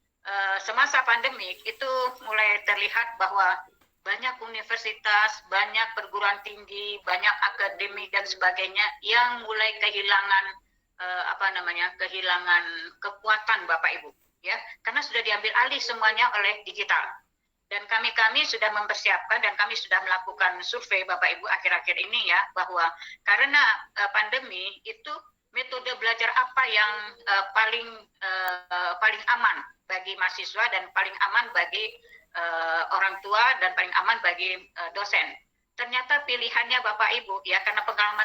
semasa pandemik itu mulai terlihat bahwa banyak universitas, banyak perguruan tinggi, banyak akademik dan sebagainya yang mulai kehilangan kehilangan kekuatan Bapak Ibu, ya, karena sudah diambil alih semuanya oleh digital. Dan kami sudah mempersiapkan dan kami sudah melakukan survei Bapak Ibu akhir-akhir ini, ya, bahwa karena pandemi itu metode belajar apa yang paling aman bagi mahasiswa dan paling aman bagi orang tua dan paling aman bagi dosen. Ternyata pilihannya Bapak Ibu, ya, karena pengalaman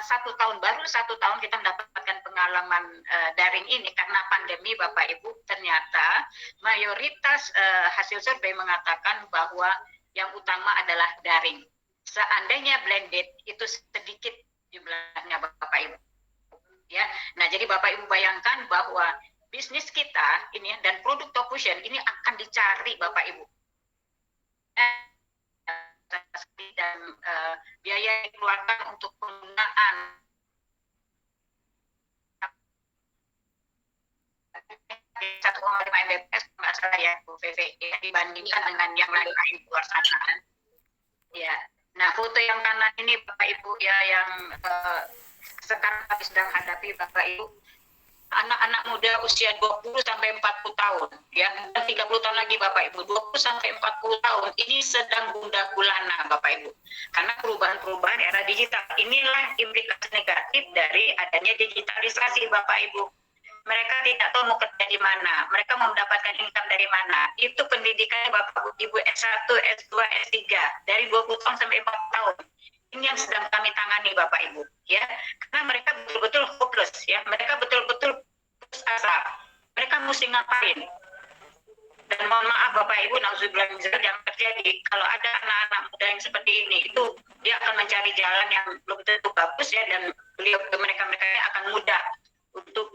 baru satu tahun kita mendapatkan pengalaman daring ini karena pandemi Bapak Ibu, ternyata mayoritas hasil survei mengatakan bahwa yang utama adalah daring. Seandainya blended itu sedikit jumlahnya Bapak Ibu, ya. Nah, jadi Bapak Ibu bayangkan bahwa bisnis kita ini dan produk Top Fusion ini akan dicari Bapak Ibu. Dan biaya yang dikeluarkan untuk penggunaan satu Mbps nggak salah ya Bu Feve, ya, dibandingkan dengan yang lain di luar sana. Ya. Nah, foto yang kanan ini Bapak Ibu, ya, yang sekarang kami sedang hadapi Bapak Ibu, anak-anak muda usia 20 sampai 40 tahun, ya, dan 30 tahun lagi Bapak Ibu, 20 sampai 40 tahun ini sedang gundah gulana Bapak Ibu. Karena perubahan-perubahan era digital inilah implikasi negatif dari adanya digitalisasi Bapak Ibu. Mereka tidak tahu mau kerja di mana, mereka mau mendapatkan income dari mana. Itu pendidikan Bapak Ibu S1, S2, S3 dari 20 tahun sampai 40 tahun. Ini yang sedang kami tangani Bapak Ibu, ya, karena mereka betul-betul hopeless, ya, mereka betul-betul putus asa, mereka mesti ngapain. Dan mohon maaf Bapak Ibu, nauzubillah min dzalik, yang terjadi kalau ada anak-anak muda yang seperti ini, itu dia akan mencari jalan yang belum tentu bagus, ya, dan mereka akan mudah untuk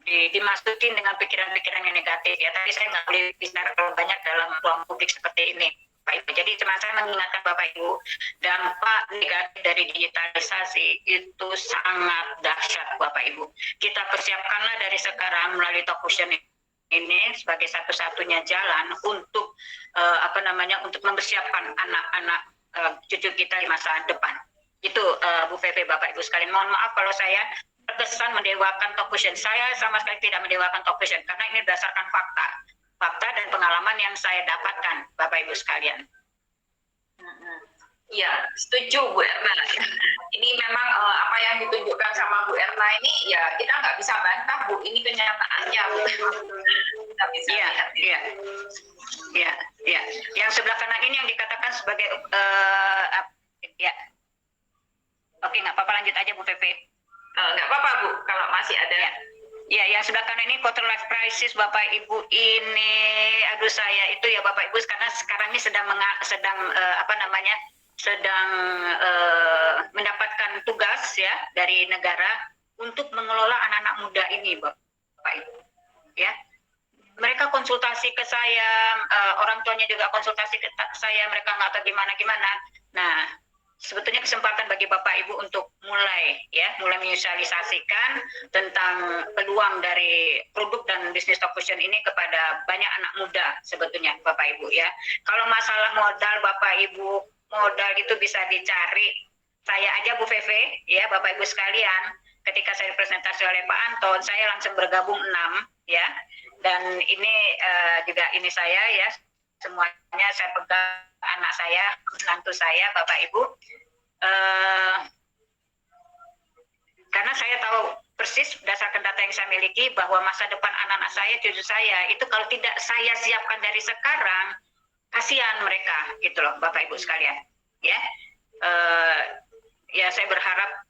dimasukin dengan pikiran-pikiran yang negatif ya. Tapi saya nggak boleh bicara terlalu banyak dalam ruang publik seperti ini, Pak Ibu. Jadi cuma saya mengingatkan Bapak Ibu, dampak negatif dari digitalisasi itu sangat dahsyat Bapak Ibu. Kita persiapkanlah dari sekarang melalui Talkfusion ini sebagai satu-satunya jalan untuk untuk mempersiapkan anak-anak cucu kita di masa depan. Itu Bu Feve, Bapak Ibu sekalian. Mohon maaf kalau saya terkesan mendewakan Talkfusion. Saya sama sekali tidak mendewakan Talkfusion karena ini berdasarkan fakta dan pengalaman yang saya dapatkan, Bapak Ibu sekalian. Iya, setuju Bu Erna. Ini memang apa yang ditunjukkan sama Bu Erna ini ya kita nggak bisa bantah Bu. Ini kenyataannya Bu. Kita bisa lihat. Iya. Yang sebelah kanan ini yang dikatakan sebagai ya. Oke, nggak apa-apa, lanjut aja Bu Feve. Nggak apa-apa Bu, kalau masih ada. Ya, yang sebelah kanan ini quarter life crisis Bapak Ibu ini, aduh saya itu ya Bapak Ibu karena sekarang ini sedang mendapatkan tugas ya dari negara untuk mengelola anak-anak muda ini Bapak Ibu. Ya, mereka konsultasi ke saya, orang tuanya juga konsultasi ke saya, mereka nggak tahu gimana. Nah, sebetulnya kesempatan bagi Bapak Ibu untuk mulai menyosialisasikan tentang peluang dari produk dan bisnis Talkfusion ini kepada banyak anak muda sebetulnya Bapak Ibu ya. Kalau masalah modal Bapak Ibu, modal itu bisa dicari. Saya aja Bu Feve ya Bapak Ibu sekalian, ketika saya presentasi oleh Pak Anton, saya langsung bergabung 6 ya. Dan ini juga ini saya ya, semuanya saya pegang, anak saya, menantu saya, Bapak Ibu, karena saya tahu persis berdasarkan data yang saya miliki bahwa masa depan anak-anak saya, cucu saya, itu kalau tidak saya siapkan dari sekarang, kasihan mereka, gitu loh, Bapak Ibu sekalian, ya. Ya saya berharap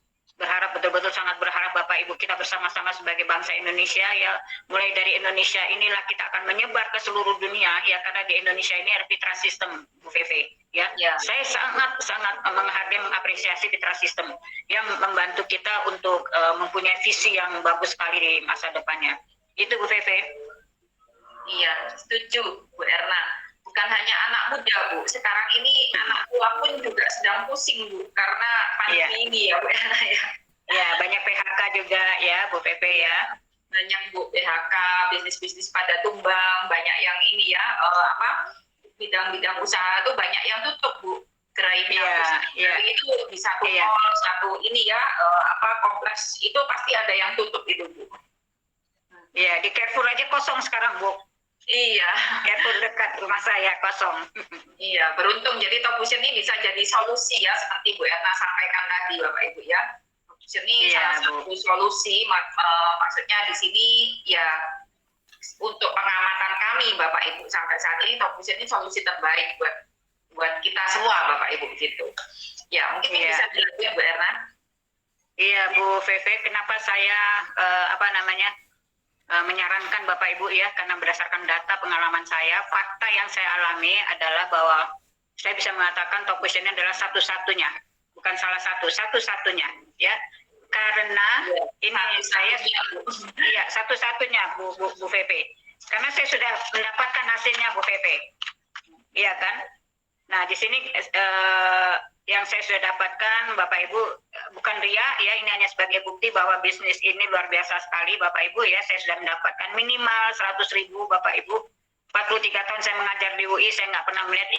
betul-betul sangat berharap Bapak Ibu kita bersama-sama sebagai bangsa Indonesia ya, mulai dari Indonesia inilah kita akan menyebar ke seluruh dunia ya, karena di Indonesia ini ada Fitra System Bu Feve ya. Saya sangat menghargai, mengapresiasi Fitra System yang membantu kita untuk mempunyai visi yang bagus sekali di masa depannya. Itu Bu Feve. Iya, setuju Bu Erna. Bukan hanya anak muda Bu, sekarang ini anak tua pun juga sedang pusing Bu, karena pandemi ini ya Bu Erna ya. Ya, banyak PHK juga ya Bu Feve ya. Banyak Bu PHK, bisnis-bisnis pada tumbang, banyak yang ini ya, bidang-bidang usaha itu banyak yang tutup Bu. Gerainya itu di satu mall, satu ini ya, kompleks itu pasti ada yang tutup itu Bu. Iya, di Carrefour aja kosong sekarang Bu. Iya. Carrefour dekat rumah saya kosong. Iya, beruntung. Jadi Talkfusion ini bisa jadi solusi ya, seperti Bu Erna sampaikan tadi Bapak Ibu ya. Talkfusion ini salah satu solusi, maksudnya di sini ya untuk pengamatan kami Bapak Ibu sampai saat ini Talkfusion ini solusi terbaik buat kita semua Bapak Ibu gitu. Ya, mungkin bisa dilanjut Bu Erna. Iya Bu Feve, kenapa saya menyarankan Bapak Ibu ya, karena berdasarkan data pengalaman saya, fakta yang saya alami adalah bahwa saya bisa mengatakan Talkfusion ini adalah satu-satunya, bukan salah satu-satunya ya, karena ini saya satu-satunya Bu Feve, karena saya sudah mendapatkan hasilnya Bu Feve, iya kan? Nah di sini yang saya sudah dapatkan Bapak Ibu, bukan ria ya, ini hanya sebagai bukti bahwa bisnis ini luar biasa sekali Bapak Ibu ya. Saya sudah mendapatkan minimal 100.000 Bapak Ibu. 43 tahun saya mengajar di UI, saya nggak pernah melihat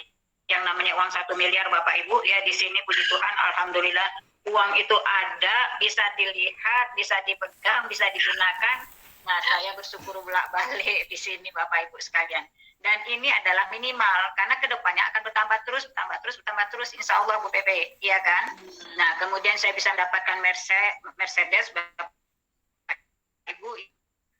yang namanya uang 1 miliar Bapak Ibu ya. Di sini puji Tuhan alhamdulillah uang itu ada, bisa dilihat, bisa dipegang, bisa digunakan. Nah saya bersyukur bolak-balik di sini Bapak Ibu sekalian. Dan ini adalah minimal, karena kedepannya akan bertambah terus, insya Allah Bu Feve, iya kan? Nah, kemudian saya bisa mendapatkan Mercedes, Bapak Ibu,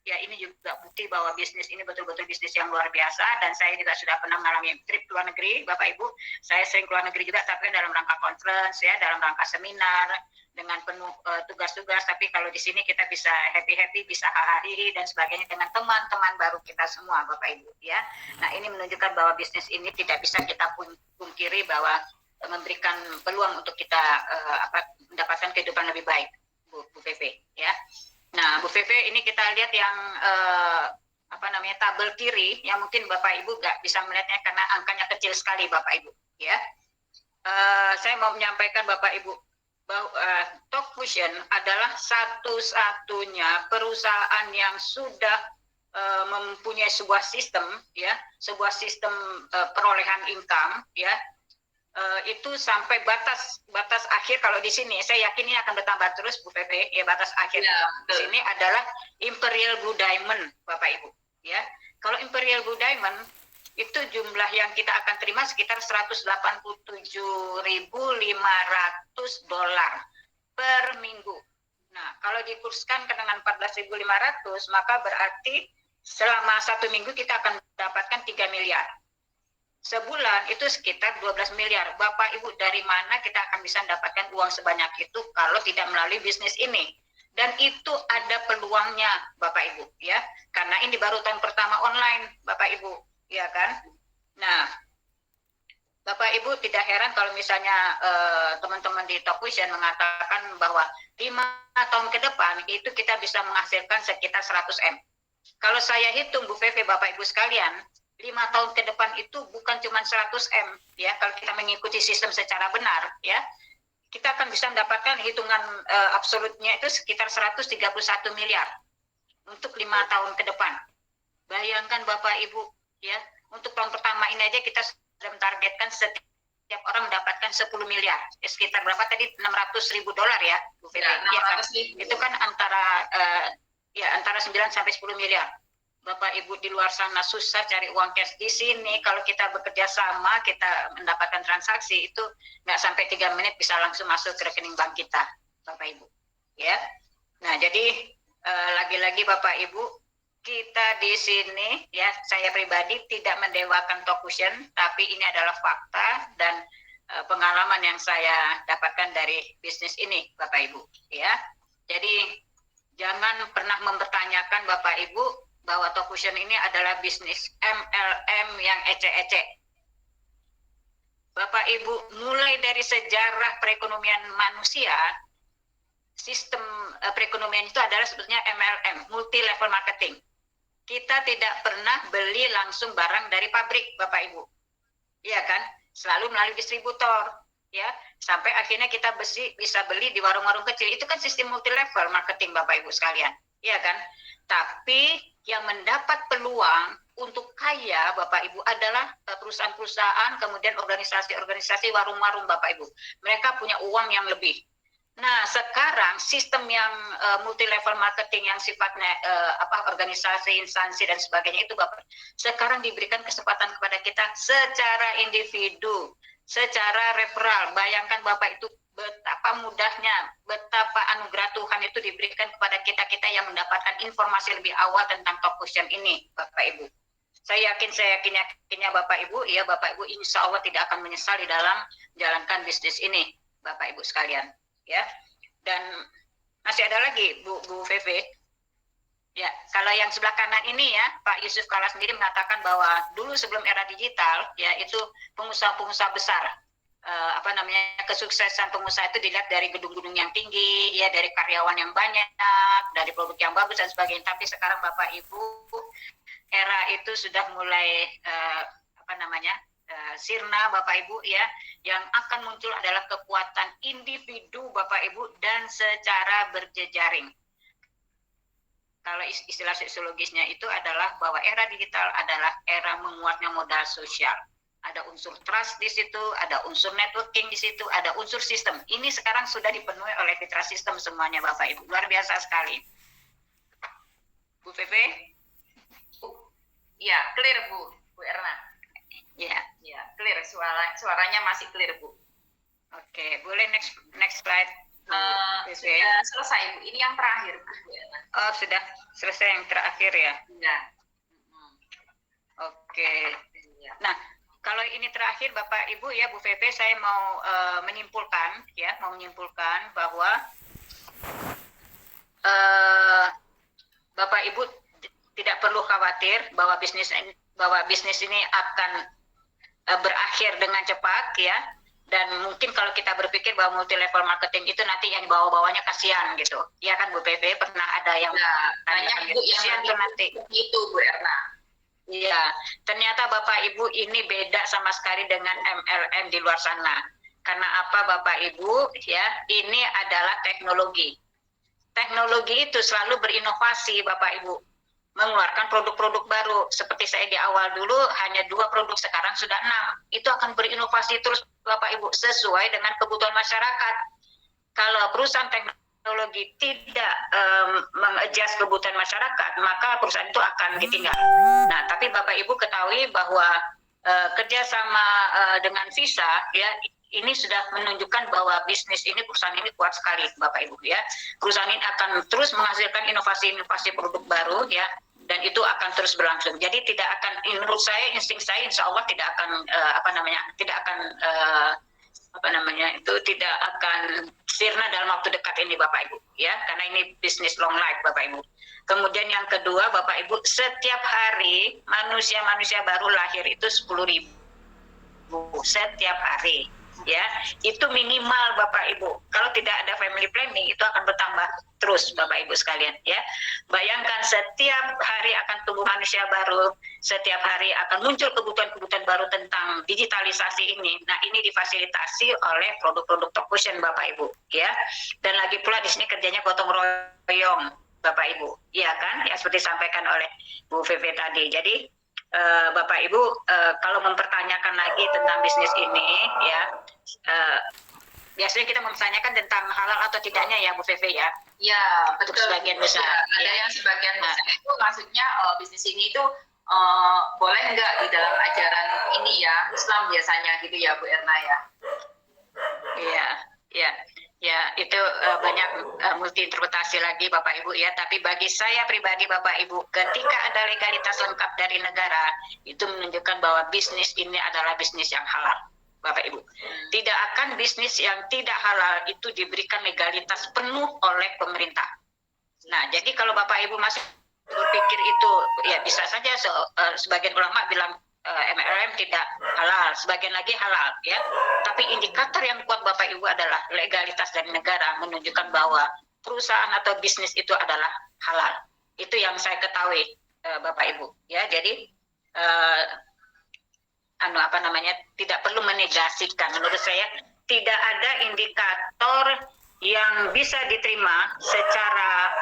ya ini juga bukti bahwa bisnis ini betul-betul bisnis yang luar biasa, dan saya juga sudah pernah mengalami trip ke luar negeri, Bapak Ibu, saya sering ke luar negeri juga, tapi dalam rangka conference, ya, dalam rangka seminar, dengan penuh tugas-tugas, tapi kalau di sini kita bisa happy-happy, bisa hahaha dan sebagainya dengan teman-teman baru kita semua Bapak Ibu ya. Nah ini menunjukkan bahwa bisnis ini tidak bisa kita pungkiri bahwa memberikan peluang untuk kita mendapatkan kehidupan lebih baik Bu Feve ya. Nah Bu Feve ini kita lihat yang tabel kiri, yang mungkin Bapak Ibu nggak bisa melihatnya karena angkanya kecil sekali Bapak Ibu. Ya, saya mau menyampaikan Bapak Ibu bahwa Talk Fusion adalah satu-satunya perusahaan yang sudah mempunyai sebuah sistem, ya, sebuah sistem perolehan income, ya, itu sampai batas akhir. Kalau di sini saya yakin ini akan bertambah terus Bu Pepe, ya, batas akhir di sini adalah Imperial Blue Diamond Bapak Ibu, ya. Kalau Imperial Blue Diamond itu jumlah yang kita akan terima sekitar 187.500 dolar per minggu. Nah, kalau dikurskan dengan 14.500, maka berarti selama 1 minggu kita akan dapatkan 3 miliar. Sebulan itu sekitar 12 miliar. Bapak Ibu, dari mana kita akan bisa mendapatkan uang sebanyak itu kalau tidak melalui bisnis ini? Dan itu ada peluangnya Bapak Ibu, ya. Karena ini baru tahun pertama online Bapak Ibu, ya kan? Nah, Bapak Ibu tidak heran kalau misalnya teman-teman di Talk Fusion mengatakan bahwa 5 tahun ke depan itu kita bisa menghasilkan sekitar 100 M. Kalau saya hitung Bu Feve, Bapak Ibu sekalian, 5 tahun ke depan itu bukan cuma 100 M, ya, kalau kita mengikuti sistem secara benar, ya, kita akan bisa mendapatkan hitungan absolutnya itu sekitar 131 miliar untuk 5 tahun ke depan. Bayangkan Bapak Ibu, ya, untuk tahun pertama ini aja kita sudah mentargetkan setiap orang mendapatkan 10 miliar. Sekitar berapa tadi? 600.000 dolar ya, Bu Febe? Ya, 600.000. Itu kan antara 9 sampai 10 miliar. Bapak Ibu di luar sana susah cari uang cash. Di sini kalau kita bekerja sama, kita mendapatkan transaksi itu nggak sampai 3 menit bisa langsung masuk ke rekening bank kita, Bapak Ibu. Ya. Nah, jadi lagi-lagi Bapak Ibu, kita di sini, ya, saya pribadi tidak mendewakan Talk Fusion, tapi ini adalah fakta dan pengalaman yang saya dapatkan dari bisnis ini, Bapak Ibu. Ya. Jadi jangan pernah mempertanyakan Bapak Ibu bahwa Talk Fusion ini adalah bisnis MLM yang ecek-ecek. Bapak Ibu, mulai dari sejarah perekonomian manusia, sistem perekonomian itu adalah sebetulnya MLM, multi level marketing. Kita tidak pernah beli langsung barang dari pabrik, Bapak Ibu. Iya kan? Selalu melalui distributor, ya. Sampai akhirnya kita bisa beli di warung-warung kecil. Itu kan sistem multi level marketing, Bapak Ibu sekalian. Iya kan? Tapi yang mendapat peluang untuk kaya Bapak Ibu adalah perusahaan-perusahaan, kemudian organisasi-organisasi, warung-warung Bapak Ibu. Mereka punya uang yang lebih. Nah, sekarang sistem yang multi level marketing yang sifatnya organisasi, instansi dan sebagainya itu Bapak, sekarang diberikan kesempatan kepada kita secara individu, secara referral. Bayangkan Bapak itu betapa mudahnya, betapa anugerah Tuhan itu diberikan kepada kita-kita yang mendapatkan informasi lebih awal tentang Talk Fusion ini, Bapak Ibu. Saya yakinnya Bapak Ibu, ya Bapak Ibu insya Allah tidak akan menyesal di dalam menjalankan bisnis ini, Bapak Ibu sekalian. Ya, dan masih ada lagi Bu Feve. Ya, kalau yang sebelah kanan ini ya, Pak Yusuf Kala sendiri mengatakan bahwa dulu sebelum era digital, ya itu pengusaha-pengusaha besar, kesuksesan pengusaha itu dilihat dari gedung-gedung yang tinggi, ya, dari karyawan yang banyak, dari produk yang bagus dan sebagainya. Tapi sekarang Bapak Ibu, era itu sudah mulai sirna Bapak Ibu, ya. Yang akan muncul adalah kekuatan individu Bapak Ibu dan secara berjejaring. Kalau istilah sosiologisnya itu adalah bahwa era digital adalah era menguatnya modal sosial. Ada unsur trust di situ, ada unsur networking di situ, ada unsur sistem. Ini sekarang sudah dipenuhi oleh Fitra System semuanya Bapak Ibu. Luar biasa sekali. Bu Feve? Ya, clear Bu Erna. Ya, clear, suaranya masih clear Bu. Oke, boleh next slide. Sudah selesai Bu. Ini yang terakhir Bu Erna. Oh, sudah selesai yang terakhir ya. Ya. Oke. Ya. Nah, kalau ini terakhir Bapak Ibu, ya Bu Feve, saya mau menyimpulkan bahwa Bapak Ibu tidak perlu khawatir bahwa bisnis ini akan berakhir dengan cepat, ya. Dan mungkin kalau kita berpikir bahwa multi level marketing itu nanti yang bawa-bawanya kasihan gitu. Ya kan Bu Pepe, pernah ada yang banyak Bu yang kasihan tuh nanti. Itu Bu Erna. Iya, ternyata Bapak Ibu ini beda sama sekali dengan MLM di luar sana. Karena apa Bapak Ibu? Ya, ini adalah teknologi. Teknologi itu selalu berinovasi Bapak Ibu. Mengeluarkan produk-produk baru. Seperti saya di awal dulu hanya 2 produk, sekarang sudah 6. Itu akan berinovasi terus Bapak Ibu sesuai dengan kebutuhan masyarakat. Kalau perusahaan teknologi tidak mengadjust kebutuhan masyarakat, maka perusahaan itu akan ditinggal. Nah, tapi Bapak Ibu ketahui bahwa kerjasama dengan Visa ya ini sudah menunjukkan bahwa bisnis ini, perusahaan ini kuat sekali Bapak Ibu ya. Perusahaan ini akan terus menghasilkan inovasi-inovasi produk baru ya, dan itu akan terus berlangsung. Jadi tidak akan, menurut saya, insting saya insya Allah tidak akan tidak akan sirna dalam waktu dekat ini Bapak Ibu ya, karena ini bisnis long life Bapak Ibu. Kemudian yang kedua Bapak Ibu, setiap hari manusia baru lahir itu 10.000 setiap hari ya, itu minimal Bapak Ibu. Kalau tidak ada family planning itu akan bertambah terus Bapak Ibu sekalian ya. Bayangkan setiap hari akan tumbuh manusia baru, setiap hari akan muncul kebutuhan-kebutuhan baru tentang digitalisasi ini. Nah, ini difasilitasi oleh produk-produk Tokfusion Bapak Ibu ya. Dan lagi pula di sini kerjanya gotong royong Bapak Ibu. Iya kan? Ya seperti disampaikan oleh Bu Vivi tadi. Jadi Bapak Ibu kalau mempertanyakan lagi tentang bisnis ini ya, biasanya kita mempertanyakan tentang halal atau tidaknya ya Bu Vivi ya. Ya, betul. Untuk sebagian besar. Ada yang sebagian besar itu maksudnya bisnis ini itu boleh nggak di dalam ajaran ini ya, Islam biasanya gitu ya Bu Erna ya. Iya. Ya, itu banyak multi interpretasi lagi Bapak Ibu ya, tapi bagi saya pribadi Bapak Ibu, ketika ada legalitas lengkap dari negara, itu menunjukkan bahwa bisnis ini adalah bisnis yang halal Bapak Ibu. Tidak akan bisnis yang tidak halal itu diberikan legalitas penuh oleh pemerintah. Nah, jadi kalau Bapak Ibu masih berpikir itu, ya bisa saja sebagian ulama bilang MLM tidak halal, sebagian lagi halal ya. Tapi indikator yang kuat Bapak Ibu adalah legalitas dari negara menunjukkan bahwa perusahaan atau bisnis itu adalah halal. Itu yang saya ketahui Bapak Ibu ya. Jadi tidak perlu menegasikan. Menurut saya tidak ada indikator yang bisa diterima secara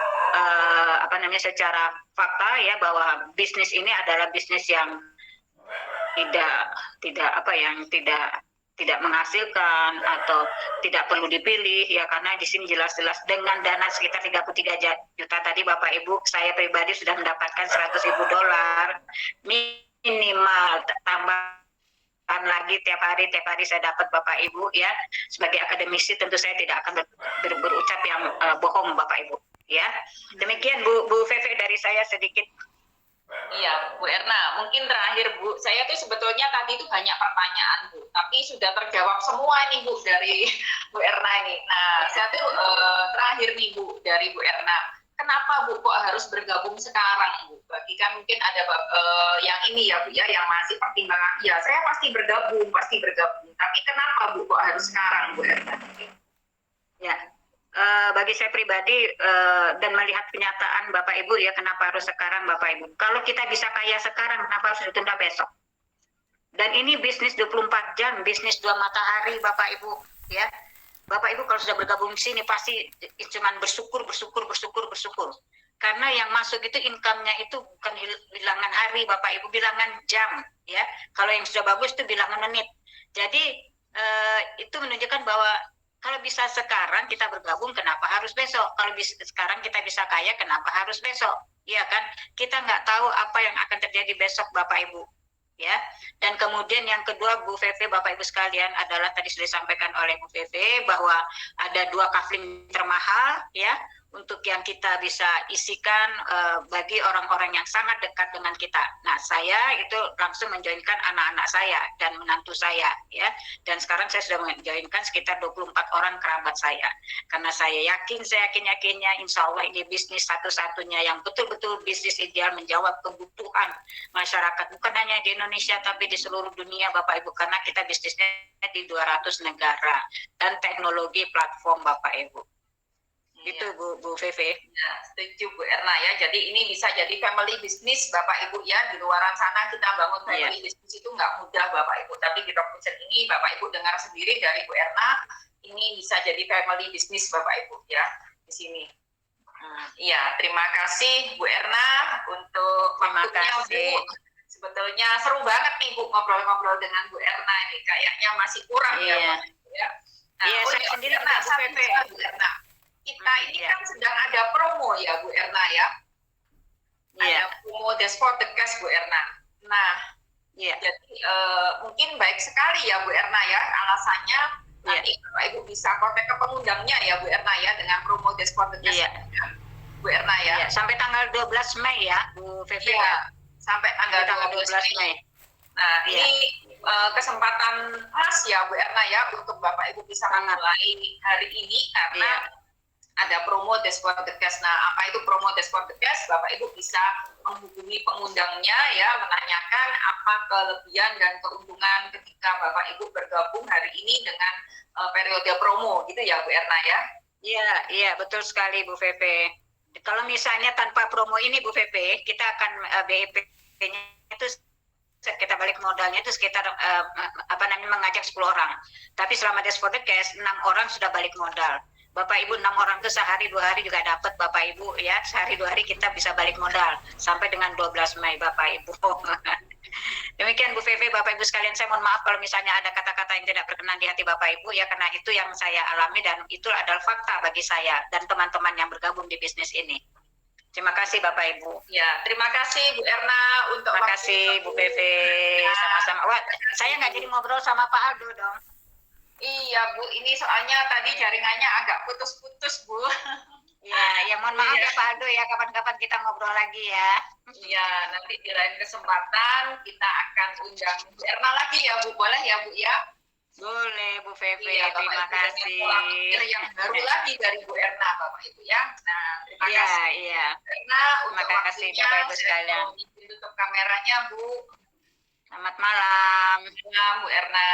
secara fakta ya, bahwa bisnis ini adalah bisnis yang tidak menghasilkan atau tidak perlu dipilih ya, karena di sini jelas-jelas dengan dana sekitar 33 juta tadi Bapak Ibu, saya pribadi sudah mendapatkan $100.000 minimal, tambahan lagi tiap hari saya dapat Bapak Ibu ya. Sebagai akademisi tentu saya tidak akan berucap yang bohong Bapak Ibu ya. Demikian Bu Vivi dari saya sedikit. Iya, Bu Erna, mungkin terakhir Bu, saya tuh sebetulnya tadi itu banyak pertanyaan Bu, tapi sudah terjawab semua nih Bu dari Bu Erna ini. Nah, saya tuh terakhir nih Bu dari Bu Erna, kenapa Bu kok harus bergabung sekarang Bu? Bagi kan mungkin ada yang ini ya Bu ya, yang masih pertimbangan, ya saya pasti bergabung, tapi kenapa Bu kok harus sekarang Bu Erna? Ya. Bagi saya pribadi dan melihat kenyataan Bapak Ibu ya, kenapa harus sekarang Bapak Ibu? Kalau kita bisa kaya sekarang, kenapa harus ditunda besok? Dan ini bisnis 24 jam, bisnis 2 matahari Bapak Ibu ya. Bapak Ibu kalau sudah bergabung di sini pasti cuman bersyukur. Karena yang masuk itu income-nya itu bukan bilangan hari Bapak Ibu, bilangan jam ya. Kalau yang sudah bagus itu bilangan menit. Jadi itu menunjukkan bahwa kalau bisa sekarang kita bergabung, kenapa harus besok? Kalau sekarang kita bisa kaya, kenapa harus besok? Iya kan? Kita nggak tahu apa yang akan terjadi besok, Bapak Ibu. Ya. Dan kemudian yang kedua, Bu Vivi, Bapak Ibu sekalian, adalah tadi sudah disampaikan oleh Bu Vivi bahwa ada 2 kafling termahal, ya, untuk yang kita bisa isikan bagi orang-orang yang sangat dekat dengan kita. Nah, saya itu langsung menjoinkan anak-anak saya dan menantu saya, ya. Dan sekarang saya sudah menjoinkan sekitar 24 orang kerabat saya. Karena saya yakinnya, insya Allah ini bisnis satu-satunya yang betul-betul bisnis ideal menjawab kebutuhan masyarakat, bukan hanya di Indonesia tapi di seluruh dunia, Bapak Ibu, karena kita bisnisnya di 200 negara dan teknologi platform, Bapak Ibu. Gitu, Bu Feve. Ya, setuju Bu Erna ya. Jadi ini bisa jadi family business Bapak Ibu ya. Di luaran sana kita bangun family business itu nggak mudah Bapak Ibu. Tapi di Rockvision ini Bapak Ibu dengar sendiri dari Bu Erna, ini bisa jadi family business Bapak Ibu ya di sini. Iya, terima kasih Bu Erna untuk waktunya Bu. Sebetulnya seru banget nih Bu ngobrol-ngobrol dengan Bu Erna ini. Kayaknya masih kurang ya Bapak Ibu ya. Nah, saya sendiri juga Bu Erna. Kita ini kan sedang ada promo ya Bu Erna ya. Ada promo That's for the Cash Bu Erna. Nah, jadi mungkin baik sekali ya Bu Erna ya. Alasannya nanti Bapak Ibu bisa kontak ke pengundangnya ya Bu Erna ya dengan promo That's for the Cash Bu Erna ya. Sampai tanggal 12 Mei ya Bu Feve. Sampai tanggal 12 Mei. Nah, ini kesempatan emas ya Bu Erna ya untuk Bapak Ibu bisa memulai hari ini karena ada promo That's for the Cash. Nah, apa itu promo That's for the Cash? Bapak Ibu bisa menghubungi pengundangnya ya, menanyakan apa kelebihan dan keuntungan ketika Bapak Ibu bergabung hari ini dengan periode promo gitu ya Bu Erna ya. Iya, betul sekali Bu Feve. Kalau misalnya tanpa promo ini Bu Feve, kita akan BIP-nya itu kita balik modalnya itu sekitar mengajak 10 orang. Tapi selama That's for the Cash 6 orang sudah balik modal. Bapak Ibu 6 orang itu sehari 2 hari juga dapat Bapak Ibu ya, sehari 2 hari kita bisa balik modal sampai dengan 12 Mei Bapak Ibu. Demikian Bu Feve, Bapak Ibu sekalian, saya mohon maaf kalau misalnya ada kata-kata yang tidak berkenan di hati Bapak Ibu ya, karena itu yang saya alami dan itu adalah fakta bagi saya dan teman-teman yang bergabung di bisnis ini. Terima kasih Bapak Ibu. Ya, terima kasih Bu Erna untuk terima kasih Bu Feve. Sama-sama. Wah, saya nggak jadi ngobrol sama Pak Aldo dong. Iya Bu, ini soalnya tadi jaringannya agak putus-putus Bu. Ya mohon maaf ya Pak Aldo ya, kapan-kapan kita ngobrol lagi ya. Iya, nanti di lain kesempatan kita akan undang Bu Erna lagi ya Bu, boleh ya Bu ya? Boleh Bu Feve, terima kasih. Yang baru lagi dari Bu Erna Bapak Ibu ya. Nah, terima kasih Bu Erna untuk waktunya. Bapak Ibu sekalian. Tutup kameranya Bu. Selamat malam. Bu Erna.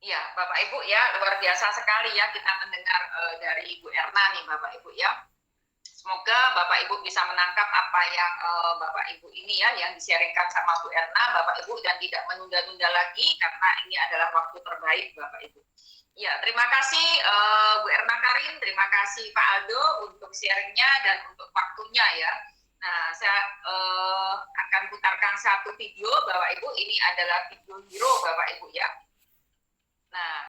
Iya, Bapak Ibu ya, luar biasa sekali ya kita mendengar dari Ibu Erna nih Bapak Ibu ya. Semoga Bapak Ibu bisa menangkap apa yang Bapak Ibu ini ya yang di-sharingkan sama Bu Erna, Bapak Ibu, dan tidak menunda-nunda lagi karena ini adalah waktu terbaik Bapak Ibu. Ya, terima kasih Bu Erna Karin, terima kasih Pak Aldo untuk sharingnya dan untuk waktunya ya. Nah, saya akan putarkan satu video Bapak Ibu, ini adalah video hero Bapak Ibu ya. Nah,